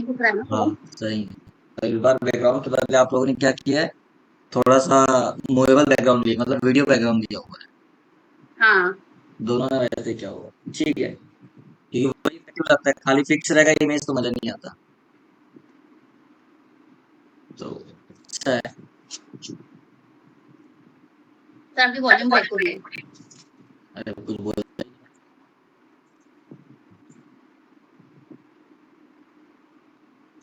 दिख रहा है ना हाँ पूरा। सही है। इस बार बैकग्राउंड के बदले आप लोगों ने क्या किया है, थोड़ा सा मूवेबल बैकग्राउंड लिया, मतलब वीडियो बैकग्राउंड लिया हुआ है। हाँ। दोनों ने वैसे क्या हुआ, ठीक है, क्योंकि वही effective लगता है, खाली फिक्स रहेगा इमेज तो मजा नहीं आता। तो अच्छा है। सर आपकी वॉल्यूम ब्रेक हो रही है। अरे कुछ बोल,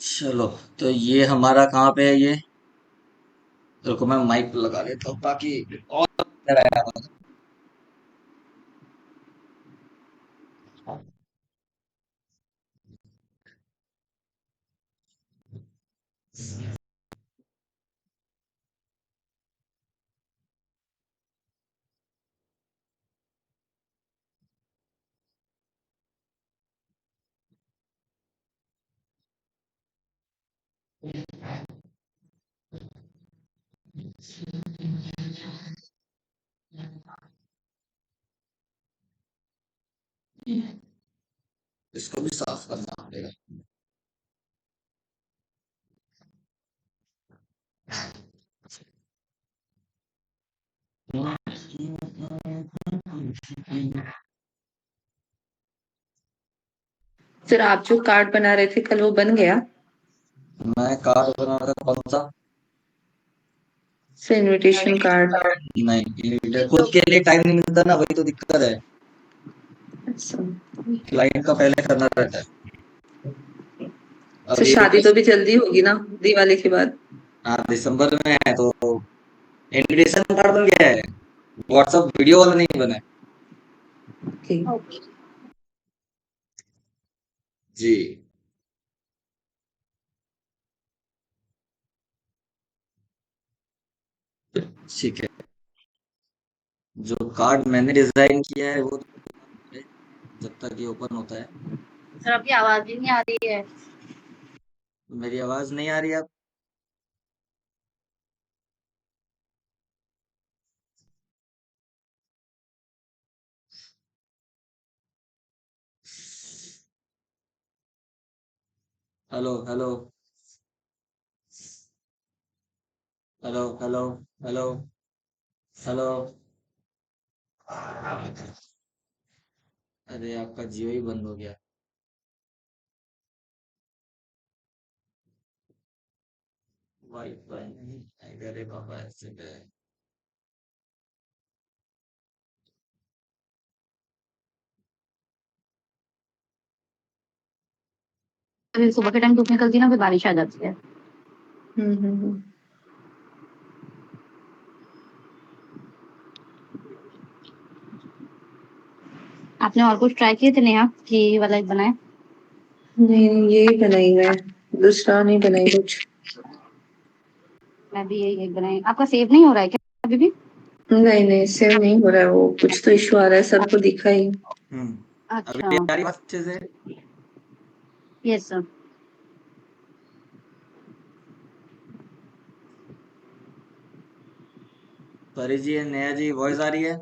चलो, तो ये हमारा कहाँ पे है ये, रुको मैं माइक लगा लेता हूँ ताकि और क्लियर आए आवाज। इसको भी साफ करना पड़ेगा। फिर आप जो कार्ड बना रहे थे कल, वो बन गया? मैं कार्ड बना रहा था, कौन सा? से इनविटेशन कार्ड। नहीं, खुद के लिए टाइम नहीं मिलता ना, वही तो दिक्कत है। अच्छा। क्लाइंट का पहले करना रहता है। तो अब ये शादी तो भी जल्दी होगी ना, दिवाली के बाद? हाँ दिसंबर में है, तो इनविटेशन कार्ड बन गया है, व्हाट्सएप वीडियो वाला नहीं बना है। ओके। जी। ठीक है, जो कार्ड मैंने डिजाइन किया है वो तो जब तक ये ओपन होता है। सर आपकी आवाज ही नहीं आ रही है। मेरी आवाज नहीं आ रही अब? Hello hello hello hello hello hello. अरे आपका जियो ही बंद हो गया। वाईफाई नहीं आएगा रे बाबा ऐसे में। अभी सुबह के टाइम धूप निकलती है ना, फिर बारिश आ जाती है। हम्म। आपने और कुछ ट्राई किए थे नेहा कि ये वाला एक बनाए? नहीं नहीं, यही बनाई मैं, दूसरा नहीं बनाई कुछ। मैं भी यही एक बनाई। आपका सेव नहीं हो रहा है क्या अभी भी? नहीं नहीं, सेव नहीं हो रहा है, वो कुछ तो इशू आ रहा है, सबको दिखा ही। अभी अच्छा। आ रही बात अच्छे से? Yes sir. परी जी, नया जी, वॉइस आ रही है?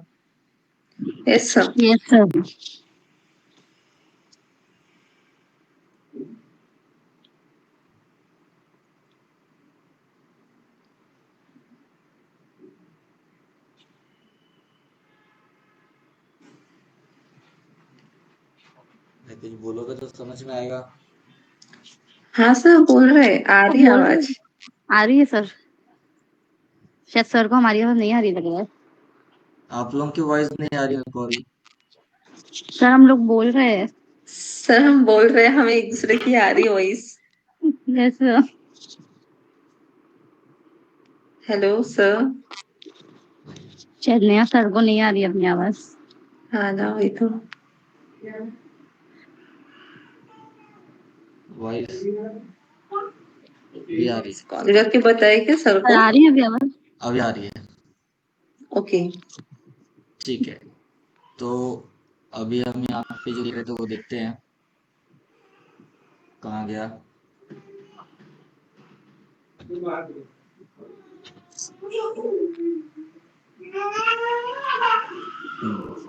Yes sir. Yes sir. मैं कुछ बोलोगे तो समझ में आएगा। हाँ सर, बोल रहे, आ रही है बोल रहे आवाज? हैं। आ रही है सर। शायद सर को हमारी आवाज नहीं आ रही लग रहा है। आप लोगों की वॉइस नहीं आ रही है कॉल। सर हम लोग बोल रहे हैं। सर हम बोल रहे हैं, हमें एक दूसरे की आ रही voice. Yes sir. Hello sir. शायद नेहा सर को नहीं आ रही अपनी आवाज। हाँ ना, वही तो। वॉइस भी आ रही है। कॉल करके बताए क्या सर सर को? आ रही है अभी आवाज? अभी आ रही है। ओके। ठीक है, तो अभी हम यहाँ पे जो लिख रहे थे वो देखते हैं, कहाँ गया। हम्म,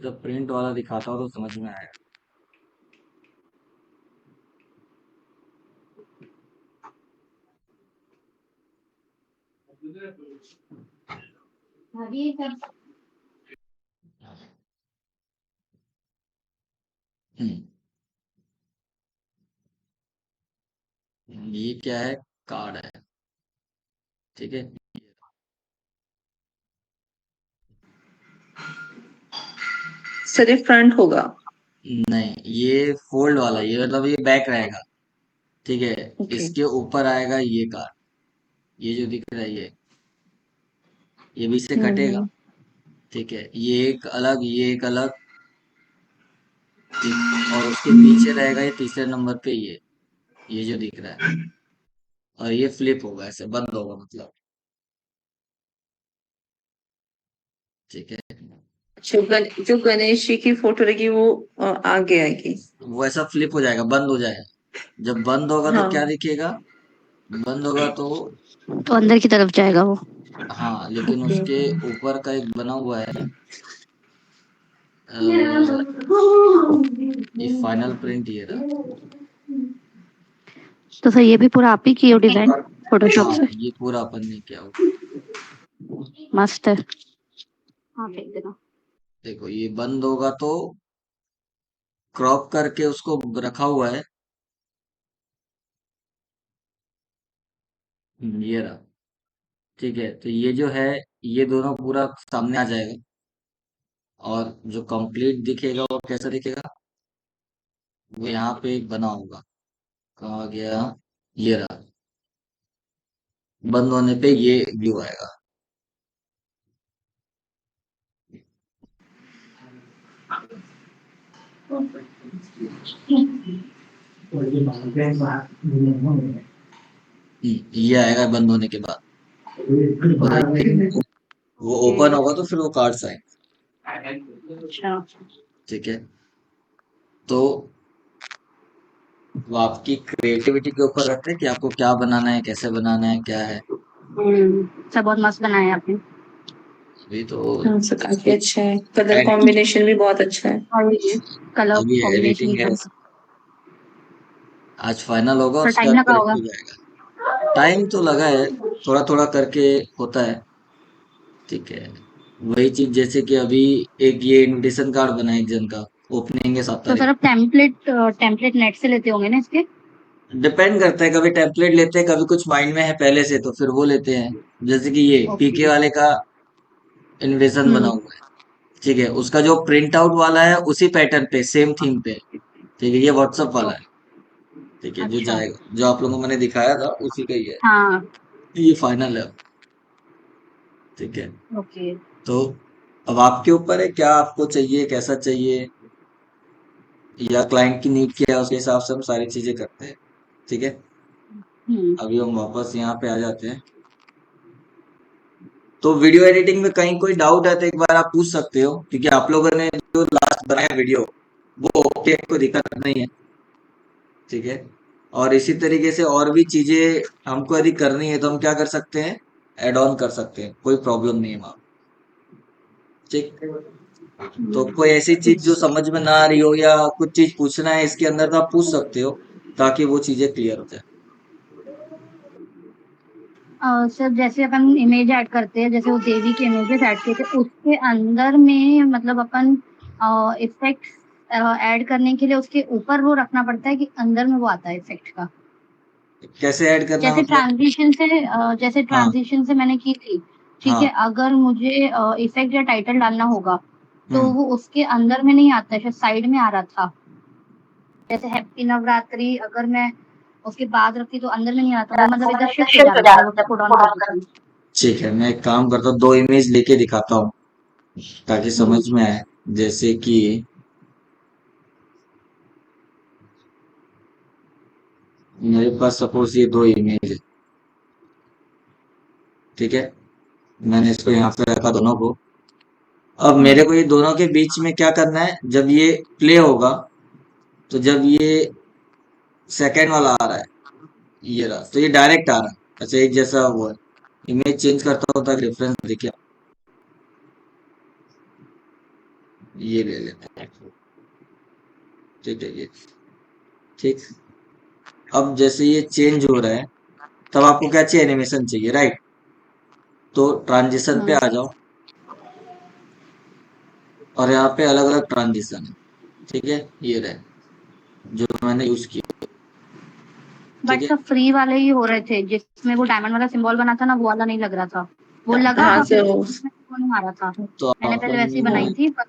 जब प्रिंट वाला दिखाता हो तो समझ में आएगा। अभी सब हम्म, ये क्या है? कार्ड है। ठीक है। सिर्फ फ्रंट होगा। नहीं, ये फोल्ड वाला, ये मतलब ये बैक रहेगा। ठीक है। ओके। इसके ऊपर आएगा ये कार्ड, ये जो दिख रहा है ये भी से कटेगा। हम्म। ठीक है, ये एक अलग, ये एक अलग। ठीक। और उसके नीचे रहेगा ये तीसरे नंबर पे ये जो दिख रहा है। और ये फ्लिप होगा, ऐसे बंद होगा मतलब। ठीक है। जो गणेश जी की फोटो रहेगी वो आगे आएगी। वो ऐसा फ्लिप हो जाएगा, बंद हो जाएगा। जब बंद होगा तो क्या हाँ। दिखेगा? बंद होगा तो तो अंदर की तरफ जाएगा वो। हाँ, लेकिन ओके। उसके ऊपर का एक बना हुआ है। अ, ये फाइनल प्रिंट ये रहा। तो सर ये भी पूरा आप ही की हो डिजाइन फोटोशॉप हाँ, से? ये पूरा अपन ने किया हुआ। मस्त है। हाँ फेंक देना। देखो, ये बंद होगा तो क्रॉप करके उसको रखा हुआ है। ये रहा। ठीक है, तो ये जो है, ये दोनों पूरा सामने आ जाएगा। और जो कंप्लीट दिखेगा वो कैसा दिखेगा? वो यहाँ पे एक बना होगा। कहाँ गया? ये रहा। बंद होने पे ये व्यू आएगा। ये आएगा बंद होने के बाद। और ये वो ओपन होगा तो फिर वो कार्ड्स आएंगे। अच्छा। ठीक है। तो वो आपकी क्रिएटिविटी के ऊपर रहता है कि आपको क्या बनाना है, कैसे बनाना है, क्या है। सब बहुत मस्त बनाया है आपने। अभी तो हाँ, सब काफी अच्छा है, कलर कॉम्बिनेशन भी बहुत अच्छा है। और ये कलर अभी कॉम्बिनेशन एडिटिंग है। एकदम। आज फाइनल होगा और तो उसके टाइम बाद लगा प्रिंट होगा। हो जाएगा। टाइम तो लगा है, थोड़ा थोड़ा करके होता है। ठीक है। वही चीज जैसे कि अभी एक ये इनविटेशन कार्ड बना है एक जन का, ओपनिंग है 7 तारीख। तो सर आप टेम्पलेट नेट से लेते होंगे ना इसके? डिपेंड करता है, कभी टेम्पलेट लेते हैं, कभी कुछ माइंड में है पहले से तो फिर वो लेते हैं। जैसे कि ये ओके। पीके वाले का इन्विटेशन बना हुआ है। ठीक है, उसका जो प्रिंट आउट वाला है उसी पैटर्न पे, सेम थीम पे। ठीक है, ये व्हाट्सएप वाला है। ठीक है, जो अच्छा। जाएगा, जो आप लोगों को मैंने दिखाया था उसी का ही है। हाँ। ये फाइनल है। ठीक है। ओके। तो अब आपके ऊपर है, क्या आपको चाहिए, कैसा चाहिए, या क्लाइंट की नीड क्या है, उसके हिसाब से हम सारी चीजें करते हैं। ठीक है। हम्म। अभी हम वापस यहाँ पे आ जाते हैं। तो वीडियो एडिटिंग में कहीं कोई डाउट है तो एक बार आप पूछ सकते हो, क्योंकि आप लोगों ने जो लास्ट बनाया वीडियो वो ओके, कोई दिक्कत नहीं है। ठीक है। और इसी तरीके से और भी चीजें हमको यदि करनी है तो हम क्या कर सकते हैं? ऐड ऑन कर सकते हैं, कोई प्रॉब्लम नहीं है वहाँ। ठीक। तो कोई ऐसी चीज जो समझ में ना आ रही हो या कुछ चीज पूछना है इसके अंदर तो आप पूछ सकते हो, ताकि वो चीजें क्लियर हो जाए। सर जैसे अपन इमेज ऐड करते हैं, जैसे वो देवी के इमेजेस ऐड किए थे उसके अंदर में मतलब अपन इफेक्ट ऐड करने के लिए उसके ऊपर वो रखना पड़ता है कि अंदर में वो आता है इफेक्ट का? कैसे ऐड करना है जैसे मतलब? हाँ, ट्रांजिशन से मैंने की थी। ठीक है, हाँ। अगर मुझे इफेक्ट या टाइटल डालना होगा तो हम्म। वो उसके अंदर में नहीं आता है, शायद साइड में आ रहा था। जैसे हैप्पी नवरात्रि अगर मैं उसके बाद रखती तो अंदर में नहीं आता, वो मतलब इधर शिफ्ट हो जा रहा था जब उसको डाउन करती थी। ठीक है, मैं एक काम करता हूँ, 2 इमेज लेके दिखाता हूँ ताकि समझ में आए। जैसे कि मेरे पास सपोज ये 2 इमेज है। ठीक है, मैंने इसको यहाँ पे रखा दोनों को। अब मेरे हम्म। को ये दोनों के बीच में क्या करना है, जब ये प्ले होगा, तो जब ये सेकंड वाला आ रहा है, ये रहा, तो ये डायरेक्ट आ रहा है। अच्छा, एक जैसा हुआ है। इमेज चेंज करता हूँ ताकि रेफरेंस दिखे। ये ले लेते हैं। ठीक है ये। ठीक। अब जैसे ये चेंज हो रहा है, तब आपको क्या चाहिए? एनिमेशन चाहिए, राइट? तो ट्रांजिशन पे हम्म। आ जाओ, और यहाँ पे अलग अलग ट्रांजिशन है। ठीक है, ये रहे जो मैंने यूज किया। ठीक बट है। सब फ्री वाले ही हो रहे थे, जिसमें वो डायमंड वाला सिंबल बना था ना, वो वाला नहीं लग रहा था। वो लगा हाँ फिर तो उसमें वो नहीं आ रहा था। तो मैंने पहले वैसे ही बनाई अपन, थी पर।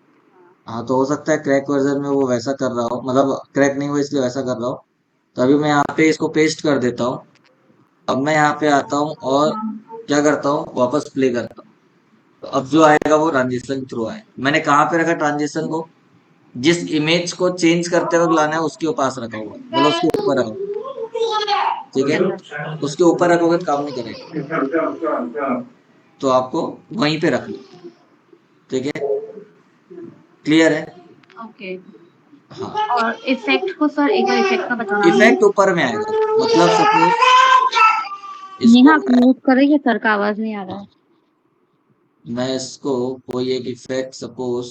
हाँ तो हो सकता है क्रैक वर्जन में वो वैसा कर रहा हो, मतलब क्रैक नहीं हुआ इसलिए वैसा कर रहा हो। तो अभी मैं यहाँ पे इसको पेस्ट कर देता हूँ। अब मैं यहाँ पे आता हूँ और क्या करता हूँ, वापस प्ले करता हूँ। तो अब जो आएगा वो ट्रांजिशन थ्रू आए। मैंने कहाँ पे रखा ट्रांजिशन को? जिस इमेज को चेंज करते वक्त लाना है उसके पास रखा हुआ है, मतलब उसके ऊपर रखा हुआ है। ठीक उसके है। अंदर। उसके ऊपर रखोगे तो काम नहीं करेगा, तो आपको वहीं पे रखना। ठीक है, क्लियर है? ओके। हाँ। और इफेक्ट को सर एक बार इफेक्ट का बताना इफेक्ट मुझे। ऊपर में आएगा, मतलब सपोज इसको नेहा, आप म्यूट करेंगे, सर का आवाज नहीं आ रहा है। मैं इसको कोई एक इफेक्ट सपोज,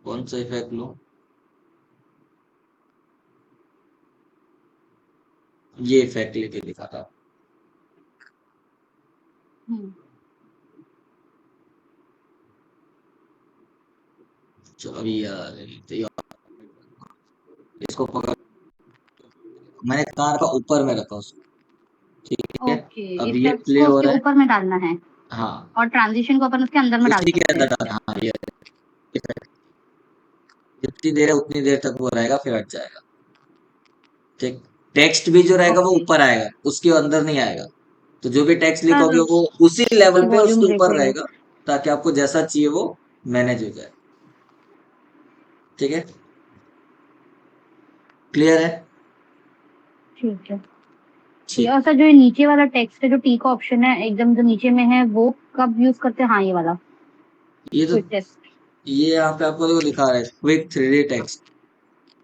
कौन सा इफेक्ट लूं? ये इफेक्ट लेके दिखा था। हम्म। चलो अभी यार, तो इसको पकड़, मैंने कार का ऊपर में रखा उसको। ठीक है। ओके। अब ये इफेक्ट्स प्ले को हो उसके रहा है। ऊपर में डालना है। हाँ, और ट्रांजिशन को अपन उसके अंदर में डाल उसी के सकते अंदर हैं। डालना। हाँ ये इफेक्ट जितनी देर है उतनी देर तक वो रहेगा, फिर हट जाएगा। ठीक। टेक्स्ट भी जो रहेगा वो ओके ऊपर आएगा, उसके अंदर नहीं आएगा। तो जो भी टेक्स्ट सर, लिखोगे वो उसी की लेवल पे वॉल्यूम उसके ब्रेक हो ऊपर रही है। रहेगा, ताकि आपको जैसा चाहिए वो मैनेज हो जाए। ठीक है, क्लियर है? ठीक है। ठीक है। ठीक। और सर, जो ये नीचे वाला टेक्स्ट है, जो टी का ऑप्शन है एकदम जो नीचे में है, वो कब यूज करते हैं? हाँ, ये वाला ये तो, क्विक टेस्ट। ये यहाँ पे आपको देखो दिखा रहा है क्विक 3D टेक्स्ट।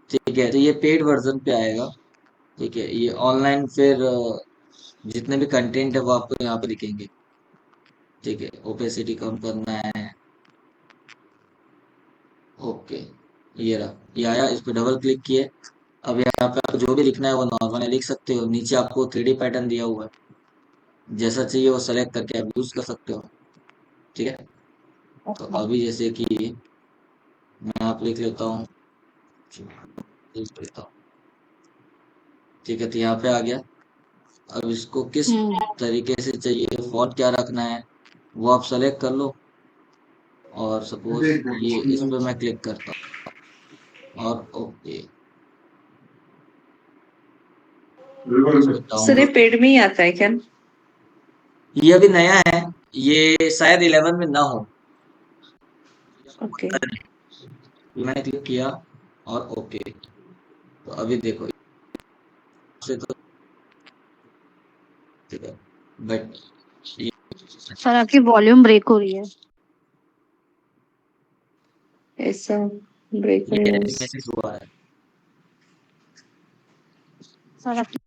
ठीक है, तो ये पेड वर्जन पे आएगा। ठीक है, ये ऑनलाइन फिर जितने भी कंटेंट है वो आपको यहाँ पे दिखेंगे। ठीक है, ओपेसिटी कम करना है। ओके, ये रहा, ये आया, इस पे डबल क्लिक किए। अब यहाँ पे आपको जो भी लिखना है वो नॉर्मल लिख सकते हो। नीचे आपको 3D पैटर्न दिया हुआ है, जैसा चाहिए वो सेलेक्ट करके आप यूज कर सकते हो। ठीक है। तो ओके। अभी जैसे कि मैं आप लिख लेता हूँ, लिख लेता हूँ। ठीक है, तो यहाँ पे आ गया। अब इसको किस हम्म। तरीके से चाहिए, फॉन्ट क्या रखना है, वो आप सेलेक्ट कर लो। और सपोज ये इस पे मैं क्लिक करता हूँ और ओके, इसको सर ये डाउनलोड। पेड में ही आता है क्या? ये अभी नया है, ये शायद 11 में ना हो, ये आपको ओके। पता नहीं। मैंने क्लिक किया और ओके, तो अभी देखो से तो ठीक है, बट ये सर, आपकी वॉल्यूम ब्रेक हो रही है। ऐसा ब्रेक ये न्यूज। मैसेज हुआ है। सर, आपकी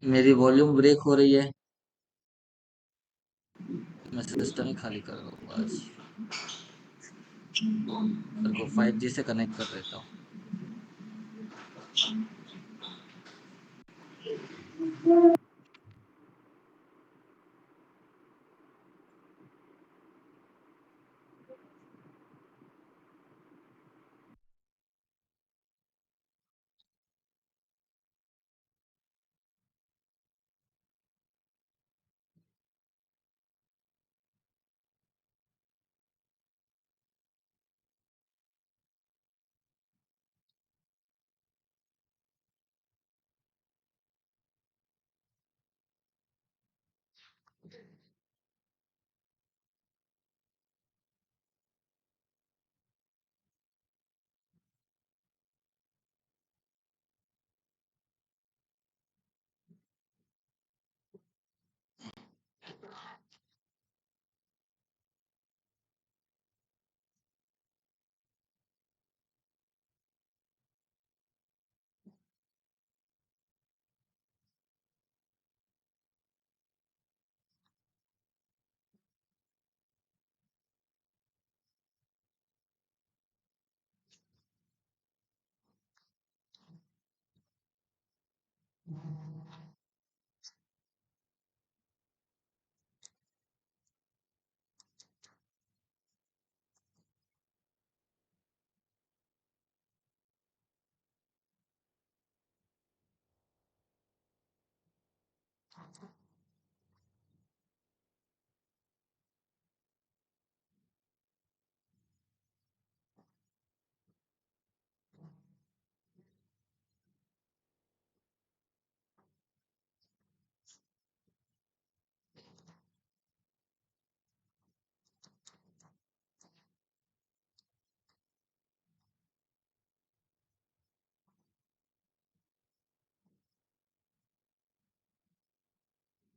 मेरी वॉल्यूम ब्रेक हो रही है। मैं सिस्टम ही खाली कर रहा हूँ आज, सर को 5G से कनेक्ट कर देता हूँ।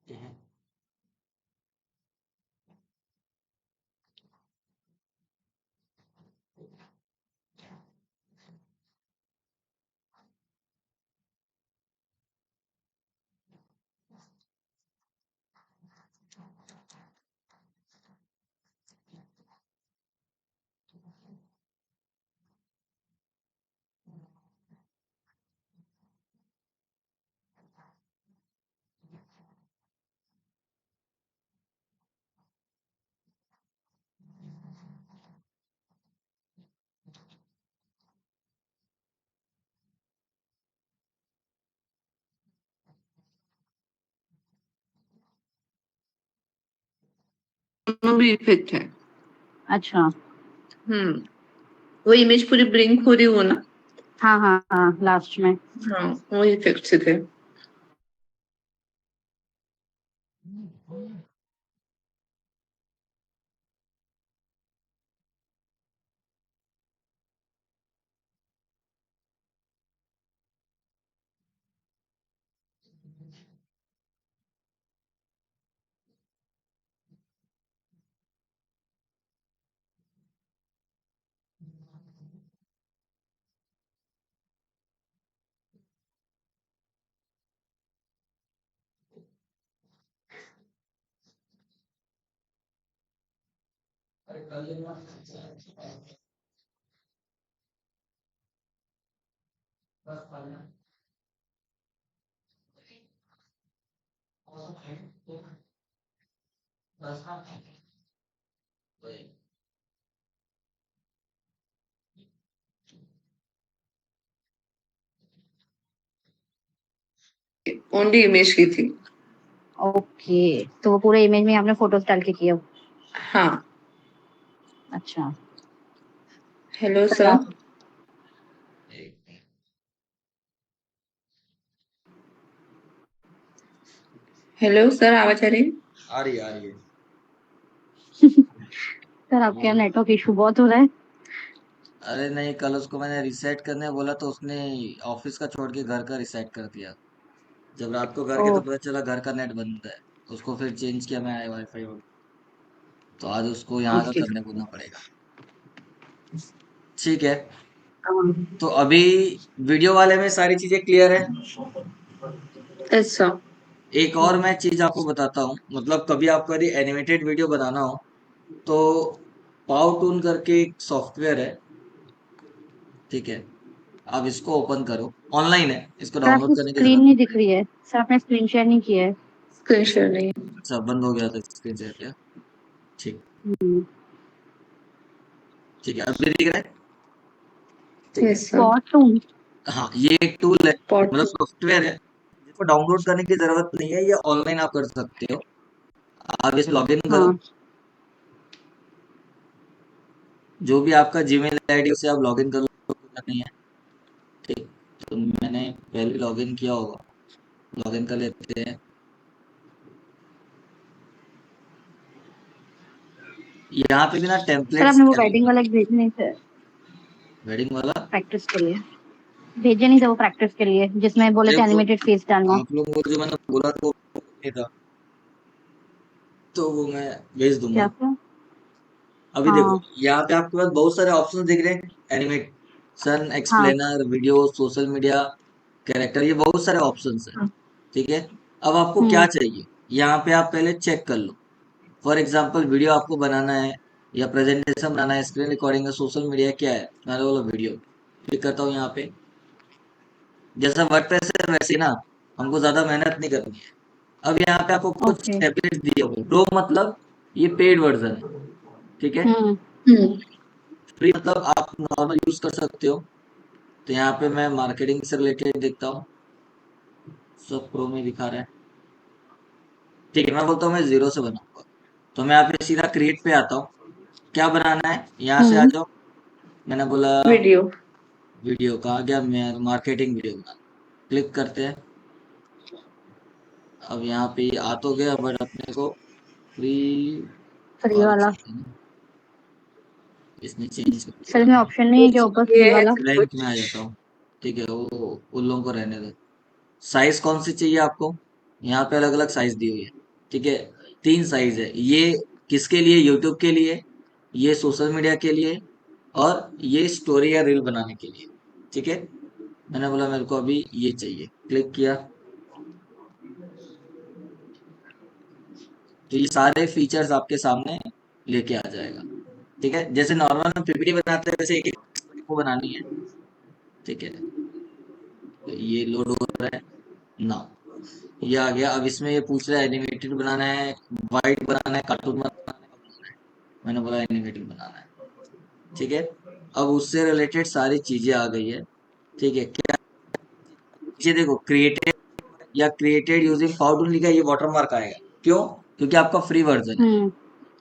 ठीक है। दोनों भी इफेक्ट है। अच्छा। वो इमेज पूरी ब्लिंक हो रही हो ना। हाँ हाँ हाँ, लास्ट में। हाँ, वो इफेक्ट से थे। ओनली इमेज की थी। ओके, तो वो पूरे इमेज में आपने फोटोज डाल के किया? हाँ। अच्छा। हेलो तो सर। आप- हेलो सर, आवाज आ रही है? आ रही है, आ रही है। सर आपके यहाँ नेटवर्क इशू बहुत हो रहा है। अरे नहीं, कल उसको मैंने रीसेट करने बोला तो उसने ऑफिस का छोड़ के घर का रीसेट कर दिया। जब रात को घर ओ, गया तो पता चला घर का नेट बंद है। उसको फिर चेंज किया मैं वाईफाई। तो आज उसको यहाँ का ओके। करने बोलना पड़ेगा। ठीक है। हाँ। तो अभी वीडियो वाले में सारी चीजें क्लियर है। ऐसा। एक और मैं चीज आपको बताता हूँ, मतलब कभी आपको यदि एनिमेटेड वीडियो बनाना हो तो पावटून करके एक सॉफ्टवेयर है। ठीक है, आप इसको ओपन करो, ऑनलाइन है, इसको सर डाउनलोड आपकी करने की स्क्रीन जरूरत नहीं नहीं दिख रही है। सर आपने स्क्रीन शेयर नहीं किया है। स्क्रीन शेयर नहीं। है। अच्छा, बंद हो गया था स्क्रीन शेयर क्या? ठीक। हम्म। ठीक है, अभी दिख रहा है? ठीक है। ऐसा। पॉटून। हाँ, ये एक टूल है, पॉट। मतलब सॉफ्टवेयर है जिसको डाउनलोड करने की जरूरत नहीं है, ये ऑनलाइन आप कर सकते हो। आप इसमें लॉगिन करो, हाँ। जो भी आपका जीमेल आईडी उसे आप लॉगिन कर लो, कोई दिक्कत नहीं है। ठीक, तो मैंने पहले लॉगिन किया होगा, लॉगिन कर लेते हैं। यहाँ पे भी ना सर टेम्पलेट्स आपने वो अवेलेबल वेडिंग है। वाला एक भेजे नहीं थे वेडिंग वाला प्रैक्टिस के लिए? भेजे नहीं थे वो प्रैक्टिस के लिए, जिसमें बोले थे देखो, एनिमेटेड फेस डालना। आप लोगों को जो मैंने बोला था वो नहीं था, तो वो मैं भेज क्या दूंगा। सर? अभी देखो, हाँ यहाँ पे आपके पास बहुत सारे ऑप्शन दिख रहे हैं, एनिमेशन, हाँ। Explainer, video, social media, character, ये बहुत सारे ऑप्शंस हैं। ठीक है, अब आपको क्या हम्म। चाहिए, यहाँ पे आप पहले चेक कर लो। फॉर एग्जाम्पल, वीडियो आपको बनाना है या प्रेजेंटेशन बनाना है, स्क्रीन रिकॉर्डिंग है, सोशल मीडिया, क्या है? मैंने बोला वीडियो। क्लिक करता हूँ यहाँ पे। जैसा वर्डप्रेस है वैसे ही ना, हमको ज्यादा मेहनत नहीं करनी है। अब यहाँ पे आपको कुछ ओके। टेम्पलेट दिए हुए, प्रो मतलब ये पेड वर्जन है। ठीक है, हम्म। फ्री मतलब आप नॉर्मल यूज कर सकते हो। तो यहाँ पे मैं मार्केटिंग से रिलेटेड देखता हूँ, सब प्रो में दिखा रहा है। ठीक है, मैं बोलता हूँ मैं जीरो से बनाऊंगा। तो मैं यहाँ पे सीधा क्रिएट पे आता हूँ। क्या बनाना है, यहाँ से आ हम्म। जाओ। मैंने बोला वीडियो। वीडियो का आ गया, मैं मार्केटिंग वीडियो बनाना, क्लिक करते हैं। अब यहाँ पे आ तो गया, बट अपने को फ्री फ्री वाला वाला। चाहिए ना, इसने चेंज कर सर दिया। में ऑप्शन नहीं है क्या ऊपर फ्री ये है वाला? सब बैंक में कुछ। आ जाता हूँ। ठीक है, वो उन लोगों को रहने दो। साइज कौन सी चाहिए आपको? यहाँ पे अलग अलग साइज दी हुई है। ठीक है, 3 साइज है। ये किसके लिए? यूट्यूब के लिए, ये सोशल मीडिया के लिए, और ये स्टोरी या रील बनाने के लिए। ठीक है, मैंने बोला मेरे को अभी ये चाहिए, क्लिक किया, तो ये सारे फीचर्स आपके सामने लेके आ जाएगा। ठीक है, जैसे नॉर्मल हम पीपीटी बनाते हैं वैसे एक एक को बनानी है। ठीक है, तो ये लोड हो रहा है ना, ये आ गया। अब इसमें ये पूछ रहा है एनिमेटेड बनाना है, वाइट बनाना है, कार्टून बनाना है। मैंने बोला एनिमेटेड बनाना है। ठीक है, अब उससे रिलेटेड सारी चीजें आ गई है। ठीक है, क्या ये देखो, क्रिएटेड या क्रिएटेड यूजिंग पाउडर लिखा है, ये वाटरमार्क आएगा। क्यों? क्योंकि आपका फ्री वर्जन है। हम्म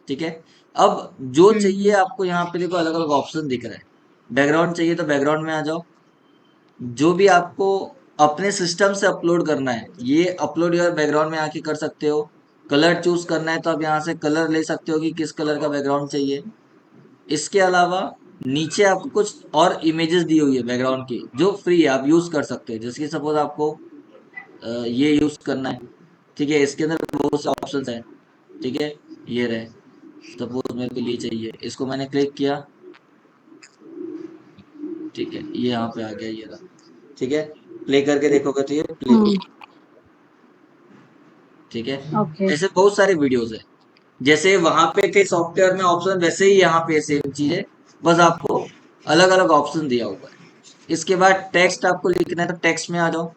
ठीक है, अब जो हम्म चाहिए आपको यहाँ पे देखो अलग अलग ऑप्शन दिख रहा है। बैकग्राउंड चाहिए तो बैकग्राउंड में आ जाओ। जो भी आपको अपने सिस्टम से अपलोड करना है, ये अपलोड योर बैकग्राउंड में आके कर सकते हो। कलर चूज करना है तो आप यहाँ से कलर ले सकते हो कि किस कलर का बैकग्राउंड चाहिए। इसके अलावा नीचे आपको कुछ और इमेजेस दी हुई है बैकग्राउंड की, जो फ्री है, आप यूज कर सकते हो। जैसे कि सपोज आपको ये यूज करना है। ठीक है, इसके अंदर बहुत से ऑप्शंस हैं। ठीक है, ये रहे, सपोज मेरे को ये चाहिए, इसको मैंने क्लिक किया। ठीक है, ये यहाँ पे आ गया, ये रहा। ठीक है, प्ले करके देखोगे तो ये प्ले हो। हम्म ठीक है, ओके ऐसे बहुत सारे वीडियोस है। जैसे वहां पे थे सॉफ्टवेयर में ऑप्शन, वैसे ही यहाँ पे सेम चीज है, बस आपको अलग अलग ऑप्शन दिया हुआ है। इसके बाद टेक्स्ट आपको लिखना है तो टेक्स्ट में आ जाओ।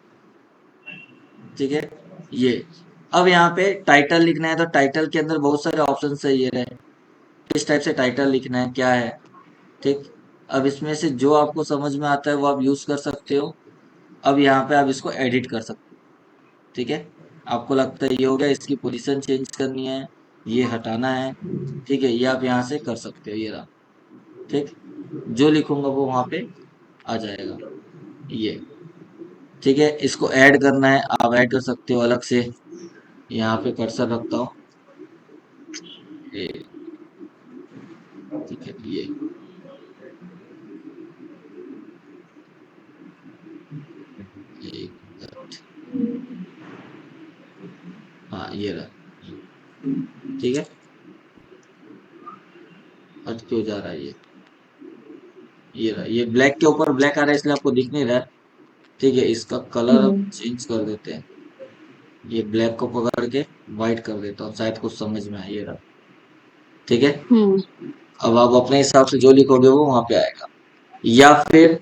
ठीक है, ये अब यहाँ पे टाइटल लिखना है तो टाइटल के अंदर बहुत सारे ऑप्शन है, ये रहे, किस टाइप से टाइटल लिखना है, क्या है। ठीक, अब इसमें से जो आपको समझ में आता है वो आप यूज कर सकते हो। अब यहाँ पे आप इसको एडिट कर सकते हो। ठीक है, आपको लगता है ये हो गया, इसकी पोजीशन चेंज करनी है, ये हटाना है। ठीक है, ये आप यहाँ से कर सकते हो, ये रहा। ठीक, जो लिखूंगा वो वहां पे आ जाएगा, ये। ठीक है, इसको ऐड करना है, आप ऐड कर सकते हो अलग से। यहाँ पे कर्सर रखता हूँ, ये। ठीक है, ये एक मिनट। हाँ, ये रहा। ठीक है, हट क्यों जा रहा है ये रहा, ये ब्लैक के ऊपर ब्लैक आ रहा है इसलिए आपको दिख नहीं रहा है। ठीक है, इसका कलर अब हम्म चेंज कर देते हैं। ये ब्लैक को पकड़ के व्हाइट कर देता हूँ, शायद कुछ समझ में आए, ये रहा। ठीक है, हम्म अब आप अपने हिसाब से जो लिखोगे वो वहां पे आएगा। या फिर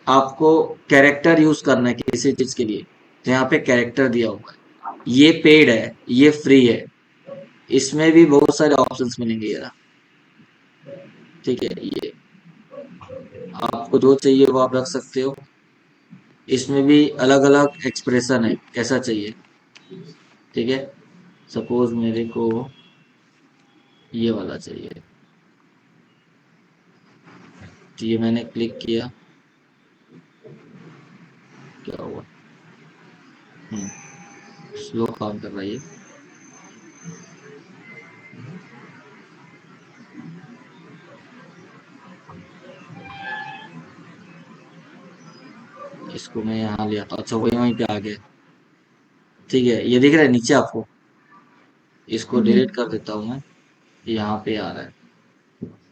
आपको कैरेक्टर यूज करना है किसी चीज के लिए, तो यहाँ पे कैरेक्टर दिया हुआ है। ये पेड है, ये फ्री है, इसमें भी बहुत सारे ऑप्शंस मिलेंगे, ये रहा। ठीक है, ये आपको जो चाहिए वो आप रख सकते हो। इसमें भी अलग अलग एक्सप्रेशन है, कैसा चाहिए। ठीक है, सपोज मेरे को ये वाला चाहिए, तो ये मैंने क्लिक किया, क्या हुआ? स्लो काम कर रहा है ये। इसको मैं यहाँ ले आता हूँ, अच्छा वही वहीं पे आ गया। ठीक है, ये दिख रहा है नीचे आपको, इसको डिलीट कर देता हूँ मैं, यहाँ पे आ रहा है,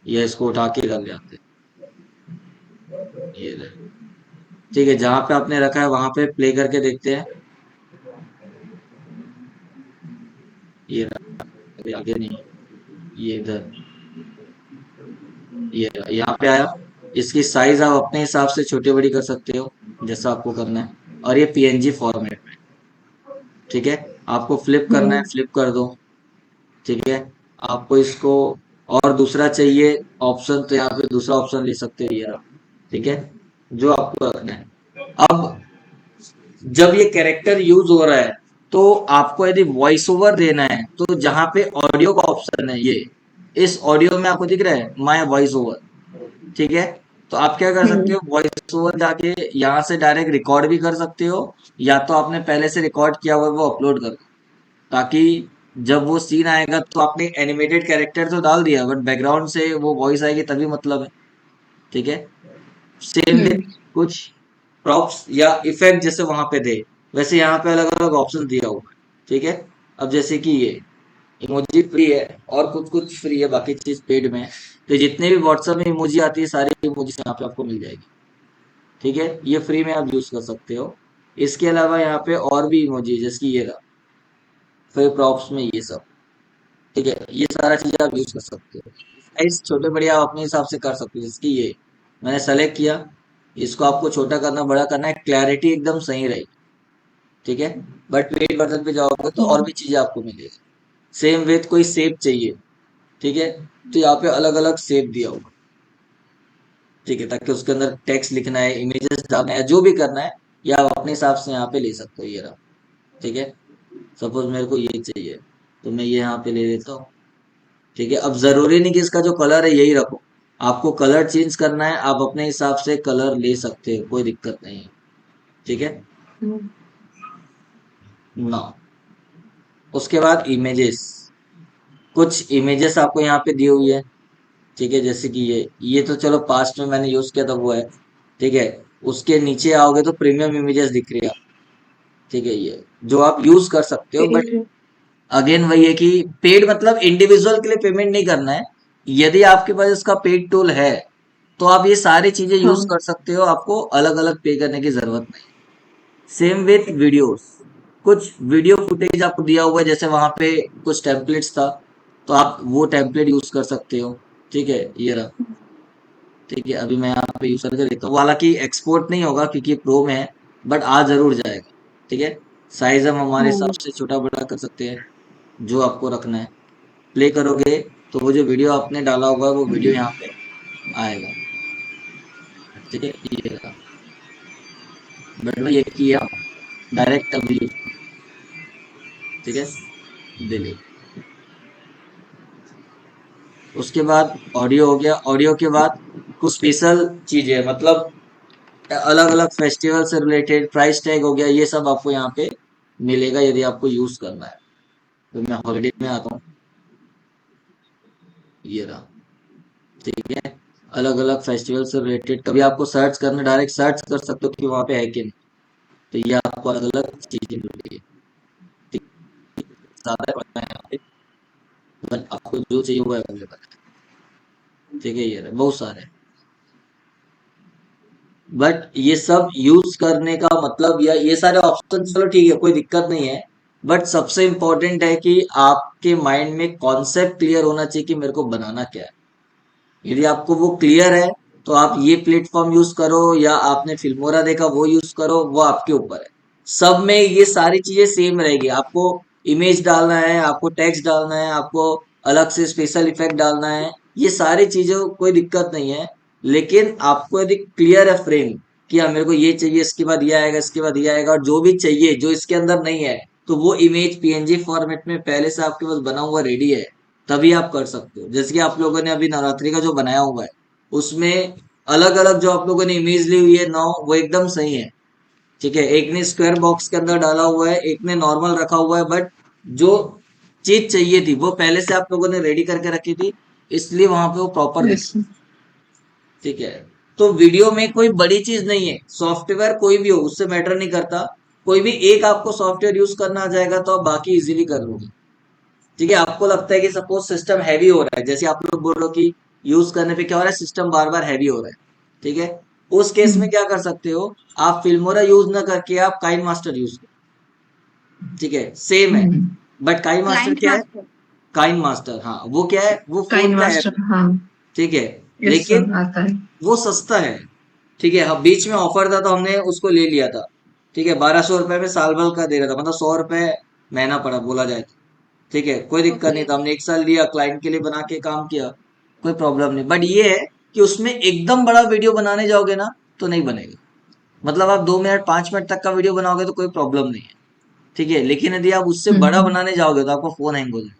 या इसको उठा के इधर ले आते हैं, ये रहे। ठीक है, जहाँ पे आपने रखा है वहां पे प्ले करके देखते हैं, ये रहा। अरे आगे नहीं, ये इधर, ये रहा, यहाँ पे आया। इसकी साइज आप अपने हिसाब से छोटी बड़ी कर सकते हो, जैसा आपको करना है। और ये पीएनजी फॉर्मेट में। ठीक है, आपको फ्लिप करना है, हम्म फ्लिप कर दो। ठीक है, आपको इसको और दूसरा चाहिए ऑप्शन, तो यहाँ पे दूसरा ऑप्शन ले सकते हो, ये रहा। ठीक है, जो आपको रखना है। अब जब ये कैरेक्टर यूज हो रहा है, तो आपको यदि वॉइस ओवर देना है, तो जहां पे ऑडियो का ऑप्शन है, ये इस ऑडियो में आपको दिख रहा है माय वॉइस ओवर। ठीक है, तो आप क्या कर सकते हम्म हो, वॉइस ओवर जाके यहाँ से डायरेक्ट रिकॉर्ड भी कर सकते हो, या तो आपने पहले से रिकॉर्ड किया हुआ है, वो अपलोड कर दो, ताकि जब वो सीन आएगा तो आपने एनिमेटेड कैरेक्टर तो डाल दिया, बट बैकग्राउंड से वो वॉइस आएगी तभी मतलब है। ठीक है, सेम वे हम्म कुछ प्रॉप्स या इफेक्ट जैसे वहां पे दे, वैसे यहाँ पे अलग अलग ऑप्शन दिया हुआ है। ठीक है, अब जैसे कि ये इमोजी फ्री है और कुछ कुछ फ्री है, बाकी चीज पेड में है। तो जितने भी व्हाट्सएप में इमोजी आती है सारी इमोजी यहाँ पे आपको मिल जाएगी। ठीक है, ये फ्री में आप यूज कर सकते हो। इसके अलावा यहाँ पे और भी इमोजी है, जैसे कि ये रहा, फिर प्रॉप्स में ये सब। ठीक है, ये सारा चीज आप यूज कर सकते हो। साइज छोटे बड़े आप अपने हिसाब से कर सकते हो, जैसे कि ये मैंने सेलेक्ट किया, इसको आपको छोटा करना बड़ा करना है, क्लैरिटी एकदम सही रहेगी। ठीक है, बट पेड वर्जन पे जाओगे तो और भी चीजें आपको मिलेगी। सेम विथ कोई शेप चाहिए, ठीक है, तो यहाँ पे अलग अलग शेप दिया होगा। ठीक है, ताकि उसके अंदर टेक्स्ट लिखना है, इमेजेस डालना है, जो भी करना है, या आप अपने हिसाब से यहाँ पे ले सकते हो। ये रहा। ठीक है, सपोज मेरे को ये चाहिए तो मैं ये यहाँ पे ले लेता हूँ। ठीक है, अब जरूरी नहीं कि इसका जो कलर है यही रखो, आपको कलर चेंज करना है, आप अपने हिसाब से कलर ले सकते हो, कोई दिक्कत नहीं है। ठीक है ना। उसके बाद इमेजेस, कुछ इमेजेस आपको यहाँ पे दी हुई है। ठीक है, जैसे कि ये तो चलो पास्ट में मैंने यूज किया था वो है। ठीक है, उसके नीचे आओगे तो प्रीमियम इमेजेस दिख रही है। ठीक है, ये जो आप यूज कर सकते हो, बट पेड अगेन वही है कि पेड मतलब इंडिविजुअल के लिए पेमेंट नहीं करना है। यदि आपके पास इसका पेड टूल है तो आप ये सारी चीजें यूज हाँ कर सकते हो, आपको अलग अलग पे करने की जरूरत नहीं। सेम विथ वीडियोस, कुछ वीडियो फुटेज आपको दिया हुआ है, जैसे वहां पे कुछ टेम्पलेट्स था, तो आप वो टेम्पलेट यूज कर सकते हो। ठीक है, ये रहा। ठीक है, अभी मैं यहाँ पे यूज करके देखता हूँ, हालांकि एक्सपोर्ट नहीं होगा क्योंकि प्रो में है, बट आ जरूर जाएगा। ठीक है, साइज हम हमारे हिसाब से छोटा बड़ा कर सकते हैं, जो आपको रखना है। प्ले करोगे तो वो जो वीडियो आपने डाला होगा वो वीडियो यहाँ पे आएगा। ठीक है, ये रहा। बट मैं ये किया डायरेक्ट अभी। ठीक है, डिलीट। उसके बाद ऑडियो हो गया, ऑडियो के बाद कुछ स्पेशल चीजें, मतलब अलग अलग फेस्टिवल से रिलेटेड प्राइस टैग हो गया, ये सब आपको यहाँ पे मिलेगा यदि आपको यूज करना है। तो मैं हॉलिडे में आता हूँ, ये रहा। ठीक है, अलग अलग फेस्टिवल से रिलेटेड कभी आपको सर्च करना, डायरेक्ट सर्च कर सकते हो कि वहाँ पे है कि नहीं। तो ये आपको अलग अलग चीजें मिल रही है। ठीक है, ज्यादा पड़ता है यहाँ पे, बट आपको जो चाहिए वो अवेलेबल है। ठीक है, ये रहा, बहुत सारे। बट ये सब यूज करने का मतलब, या ये सारे ऑप्शन चलो ठीक है, कोई दिक्कत नहीं है, बट सबसे इम्पोर्टेंट है कि आपके माइंड में कॉन्सेप्ट क्लियर होना चाहिए कि मेरे को बनाना क्या है। यदि आपको वो क्लियर है तो आप ये प्लेटफॉर्म यूज करो, या आपने फिल्मोरा देखा वो यूज करो, वो आपके ऊपर है। सब में ये सारी चीजें सेम रहेगी। आपको इमेज डालना है, आपको टेक्स्ट डालना है, आपको अलग से स्पेशल इफेक्ट डालना है, ये सारी चीजें कोई दिक्कत नहीं है। लेकिन आपको यदि क्लियर है फ्रेम कि हाँ मेरे को ये चाहिए, इसके बाद ये आएगा, इसके बाद ये आएगा, और जो भी चाहिए जो इसके अंदर नहीं है, तो वो इमेज पीएनजी फॉर्मेट में पहले से आपके पास बना हुआ रेडी है, तभी आप कर सकते हो। जैसे कि आप लोगों ने अभी नवरात्रि का जो बनाया हुआ है, उसमें अलग अलग जो आप लोगों ने इमेज ली हुई है नौ, वो एकदम सही है। ठीक है, एक ने स्क्वायर बॉक्स के अंदर डाला हुआ है, एक ने नॉर्मल रखा हुआ है, बट जो चीज चाहिए थी वो पहले से आप लोगों ने रेडी करके रखी थी, इसलिए वहां पे वो प्रॉपर दिख। यस ठीक है, तो वीडियो में कोई बड़ी चीज नहीं है, सॉफ्टवेयर कोई भी हो उससे मैटर नहीं करता। कोई भी एक आपको सॉफ्टवेयर यूज करना आ जाएगा तो आप बाकी इजीली कर लोगे। ठीक है, आपको लगता है कि सपोज सिस्टम हैवी हो रहा है, जैसे आप लोग बोल रहे हो कि यूज करने पे क्या हो रहा है, सिस्टम बार बार हैवी हो रहा है। ठीक है, उस केस में क्या कर सकते हो, आप फिल्मोरा यूज ना करके आप काइन मास्टर यूज करो। ठीक है, सेम है, बट काइन मास्टर क्लाइंट क्या है, मास्टर। काइन मास्टर, हाँ वो क्या है, वो फोन काइन का ऐप मास्टर है। हाँ ठीक है, यस लेकिन आता है वो सस्ता है। ठीक है, हाँ बीच में ऑफर था तो हमने उसको ले लिया था। ठीक है, 1200 रुपए में साल भर का दे रहा था, मतलब 100 रुपए महीना पड़ा बोला जाए तो। ठीक है, कोई दिक्कत ओके। नहीं था, हमने एक साल लिया, क्लाइंट के लिए बना के काम किया, कोई प्रॉब्लम नहीं। बट ये है कि उसमें एकदम बड़ा वीडियो बनाने जाओगे ना तो नहीं बनेगा। मतलब आप 2 मिनट 5 मिनट तक का वीडियो बनाओगे तो कोई प्रॉब्लम नहीं है। ठीक है, लेकिन यदि आप उससे बड़ा हम्म बनाने जाओगे तो आपको फोन हैंग हो जाएगा।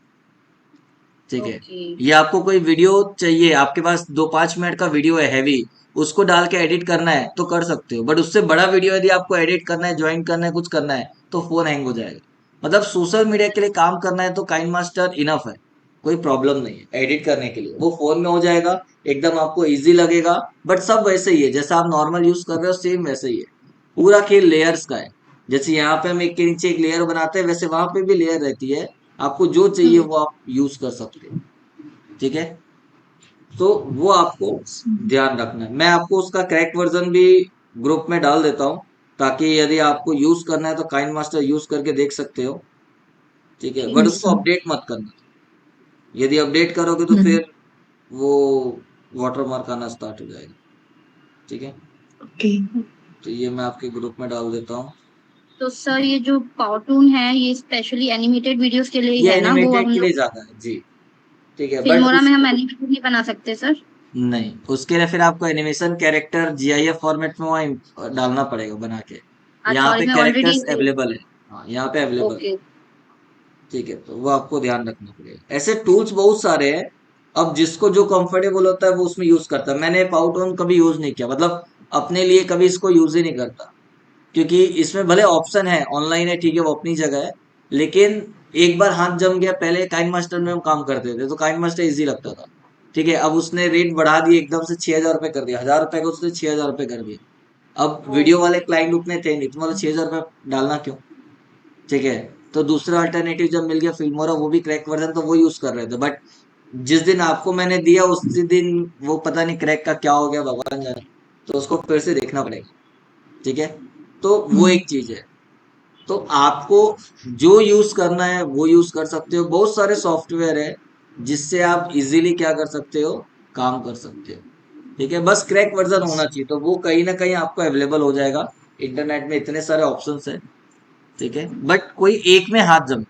ठीक है, ओके। ये आपको कोई वीडियो चाहिए, आपके पास 2-5 मिनट का वीडियो है हैवी, उसको डाल के एडिट करना है तो कर सकते हो, बट उससे बड़ा वीडियो यदि आपको एडिट करना है, ज्वाइन करना है, कुछ करना है, तो फोन हैंग हो जाएगा। मतलब सोशल मीडिया के लिए काम करना है तो काइन मास्टर इनफ है, कोई प्रॉब्लम नहीं है एडिट करने के लिए, वो फोन में हो जाएगा, एकदम आपको इजी लगेगा। बट सब वैसे ही है, जैसा आप नॉर्मल यूज कर रहे हो सेम वैसे ही है। पूरा खेल लेयर्स का है, जैसे यहाँ पे हम एक के नीचे एक लेयर बनाते हैं, वैसे वहां पे भी लेयर रहती है, आपको जो चाहिए वो आप यूज कर सकते हो, ठीक है। तो वो आपको ध्यान रखना है। मैं आपको उसका क्रैक वर्जन भी ग्रुप में डाल देता हूँ, ताकि यदि आपको यूज करना है तो काइंड मास्टर यूज करके देख सकते हो, ठीक है। बट यस उसको सर। अपडेट मत करना, यदि अपडेट करोगे तो फिर वो वाटर मार्क आना स्टार्ट हो जाएगा, ठीक है। ओके। तो ये मैं आपके ग्रुप में डाल देता हूँ। तो सर ये जो कार्टून है ये स्पेशली एनिमेटेड वीडियोस के लिए ही ये है ना, वो एनिमेटेड हम के लिए लोग ज्यादा है जी, ठीक है। बट फिल्मोरा में हम उसको एनिमेटेड नहीं बना सकते सर? नहीं, उसके लिए फिर आपको एनिमेशन कैरेक्टर जीआईएफ फॉर्मेट में वहाँ डालना पड़ेगा बना के। अच्छा, यहाँ और पे इसमें ऑलरेडी कैरेक्टर्स अवेलेबल है, हाँ यहाँ पे अवेलेबल, ओके। ठीक है। तो वो आपको ध्यान रखना पड़ेगा। ऐसे टूल्स बहुत सारे हैं, अब जिसको जो कंफर्टेबल होता है वो उसमें यूज करता है। मैंने पाउटोन कभी यूज नहीं किया, मतलब अपने लिए कभी इसको यूज ही नहीं करता, क्योंकि इसमें भले ऑप्शन है, ऑनलाइन है, ठीक है, वो अपनी जगह है, लेकिन एक बार हाथ जम गया। पहले काइंड मास्टर में हम काम करते थे तो काइंड मास्टर इजी लगता था, ठीक है। अब उसने रेट बढ़ा दिए एकदम से, 6,000 रुपये कर दिया, 1,000 रुपए का उसने 6,000 रुपये कर दिया। अब ओ, वीडियो वाले क्लाइंट उतने थे नहीं, तो मतलब 6,000 रुपये डालना क्यों, ठीक है। तो दूसरा अल्टरनेटिव जब मिल गया फिल्मोरा, वो भी क्रैक वर्जन, तो वो यूज कर रहे थे। बट जिस दिन आपको मैंने दिया उसी दिन वो पता नहीं क्रैक का क्या हो गया, भगवान जाने, तो उसको फिर से देखना पड़ेगा, ठीक है। तो वो एक चीज है। तो आपको जो यूज करना है वो यूज कर सकते हो। बहुत सारे सॉफ्टवेयर है जिससे आप इजीली क्या कर सकते हो, काम कर सकते हो, ठीक है। बस क्रैक वर्जन होना चाहिए, तो वो कहीं ना कहीं आपको अवेलेबल हो जाएगा। इंटरनेट में इतने सारे ऑप्शंस है, ठीक है। बट कोई एक में हाथ जम,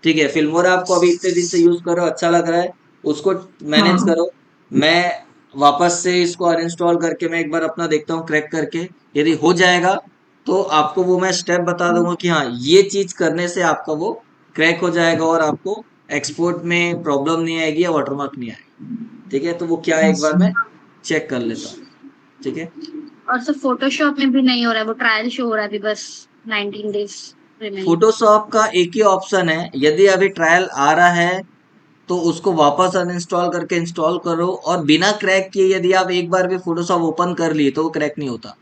ठीक है। फिल्मोरा आपको अभी इतने दिन से यूज करो, अच्छा लग रहा है, उसको मैनेज हाँ। करो। मैं वापस से इसको अनइंस्टॉल करके मैं एक बार अपना देखता हूँ क्रैक करके, यदि हो जाएगा तो आपको वो मैं स्टेप बता दूंगा कि हाँ ये चीज करने से आपका वो क्रैक हो जाएगा और आपको एक्सपोर्ट में प्रॉब्लम नहीं आएगी या वाटरमार्क नहीं आएगा, ठीक है। तो वो क्या है एक बार मैं चेक कर लेता हूँ, ठीक है। और सर फोटोशॉप में भी नहीं हो रहा है, वो ट्रायल शो हो रहा है अभी बस 19 डेज रिमेनिंग। फोटोशॉप का एक ही ऑप्शन है, यदि अभी ट्रायल आ रहा है तो उसको वापस अनइंस्टॉल करके इंस्टॉल करो, और बिना क्रैक किए यदि आप एक बार भी फोटोशॉप ओपन कर लिए तो वो क्रैक नहीं होता,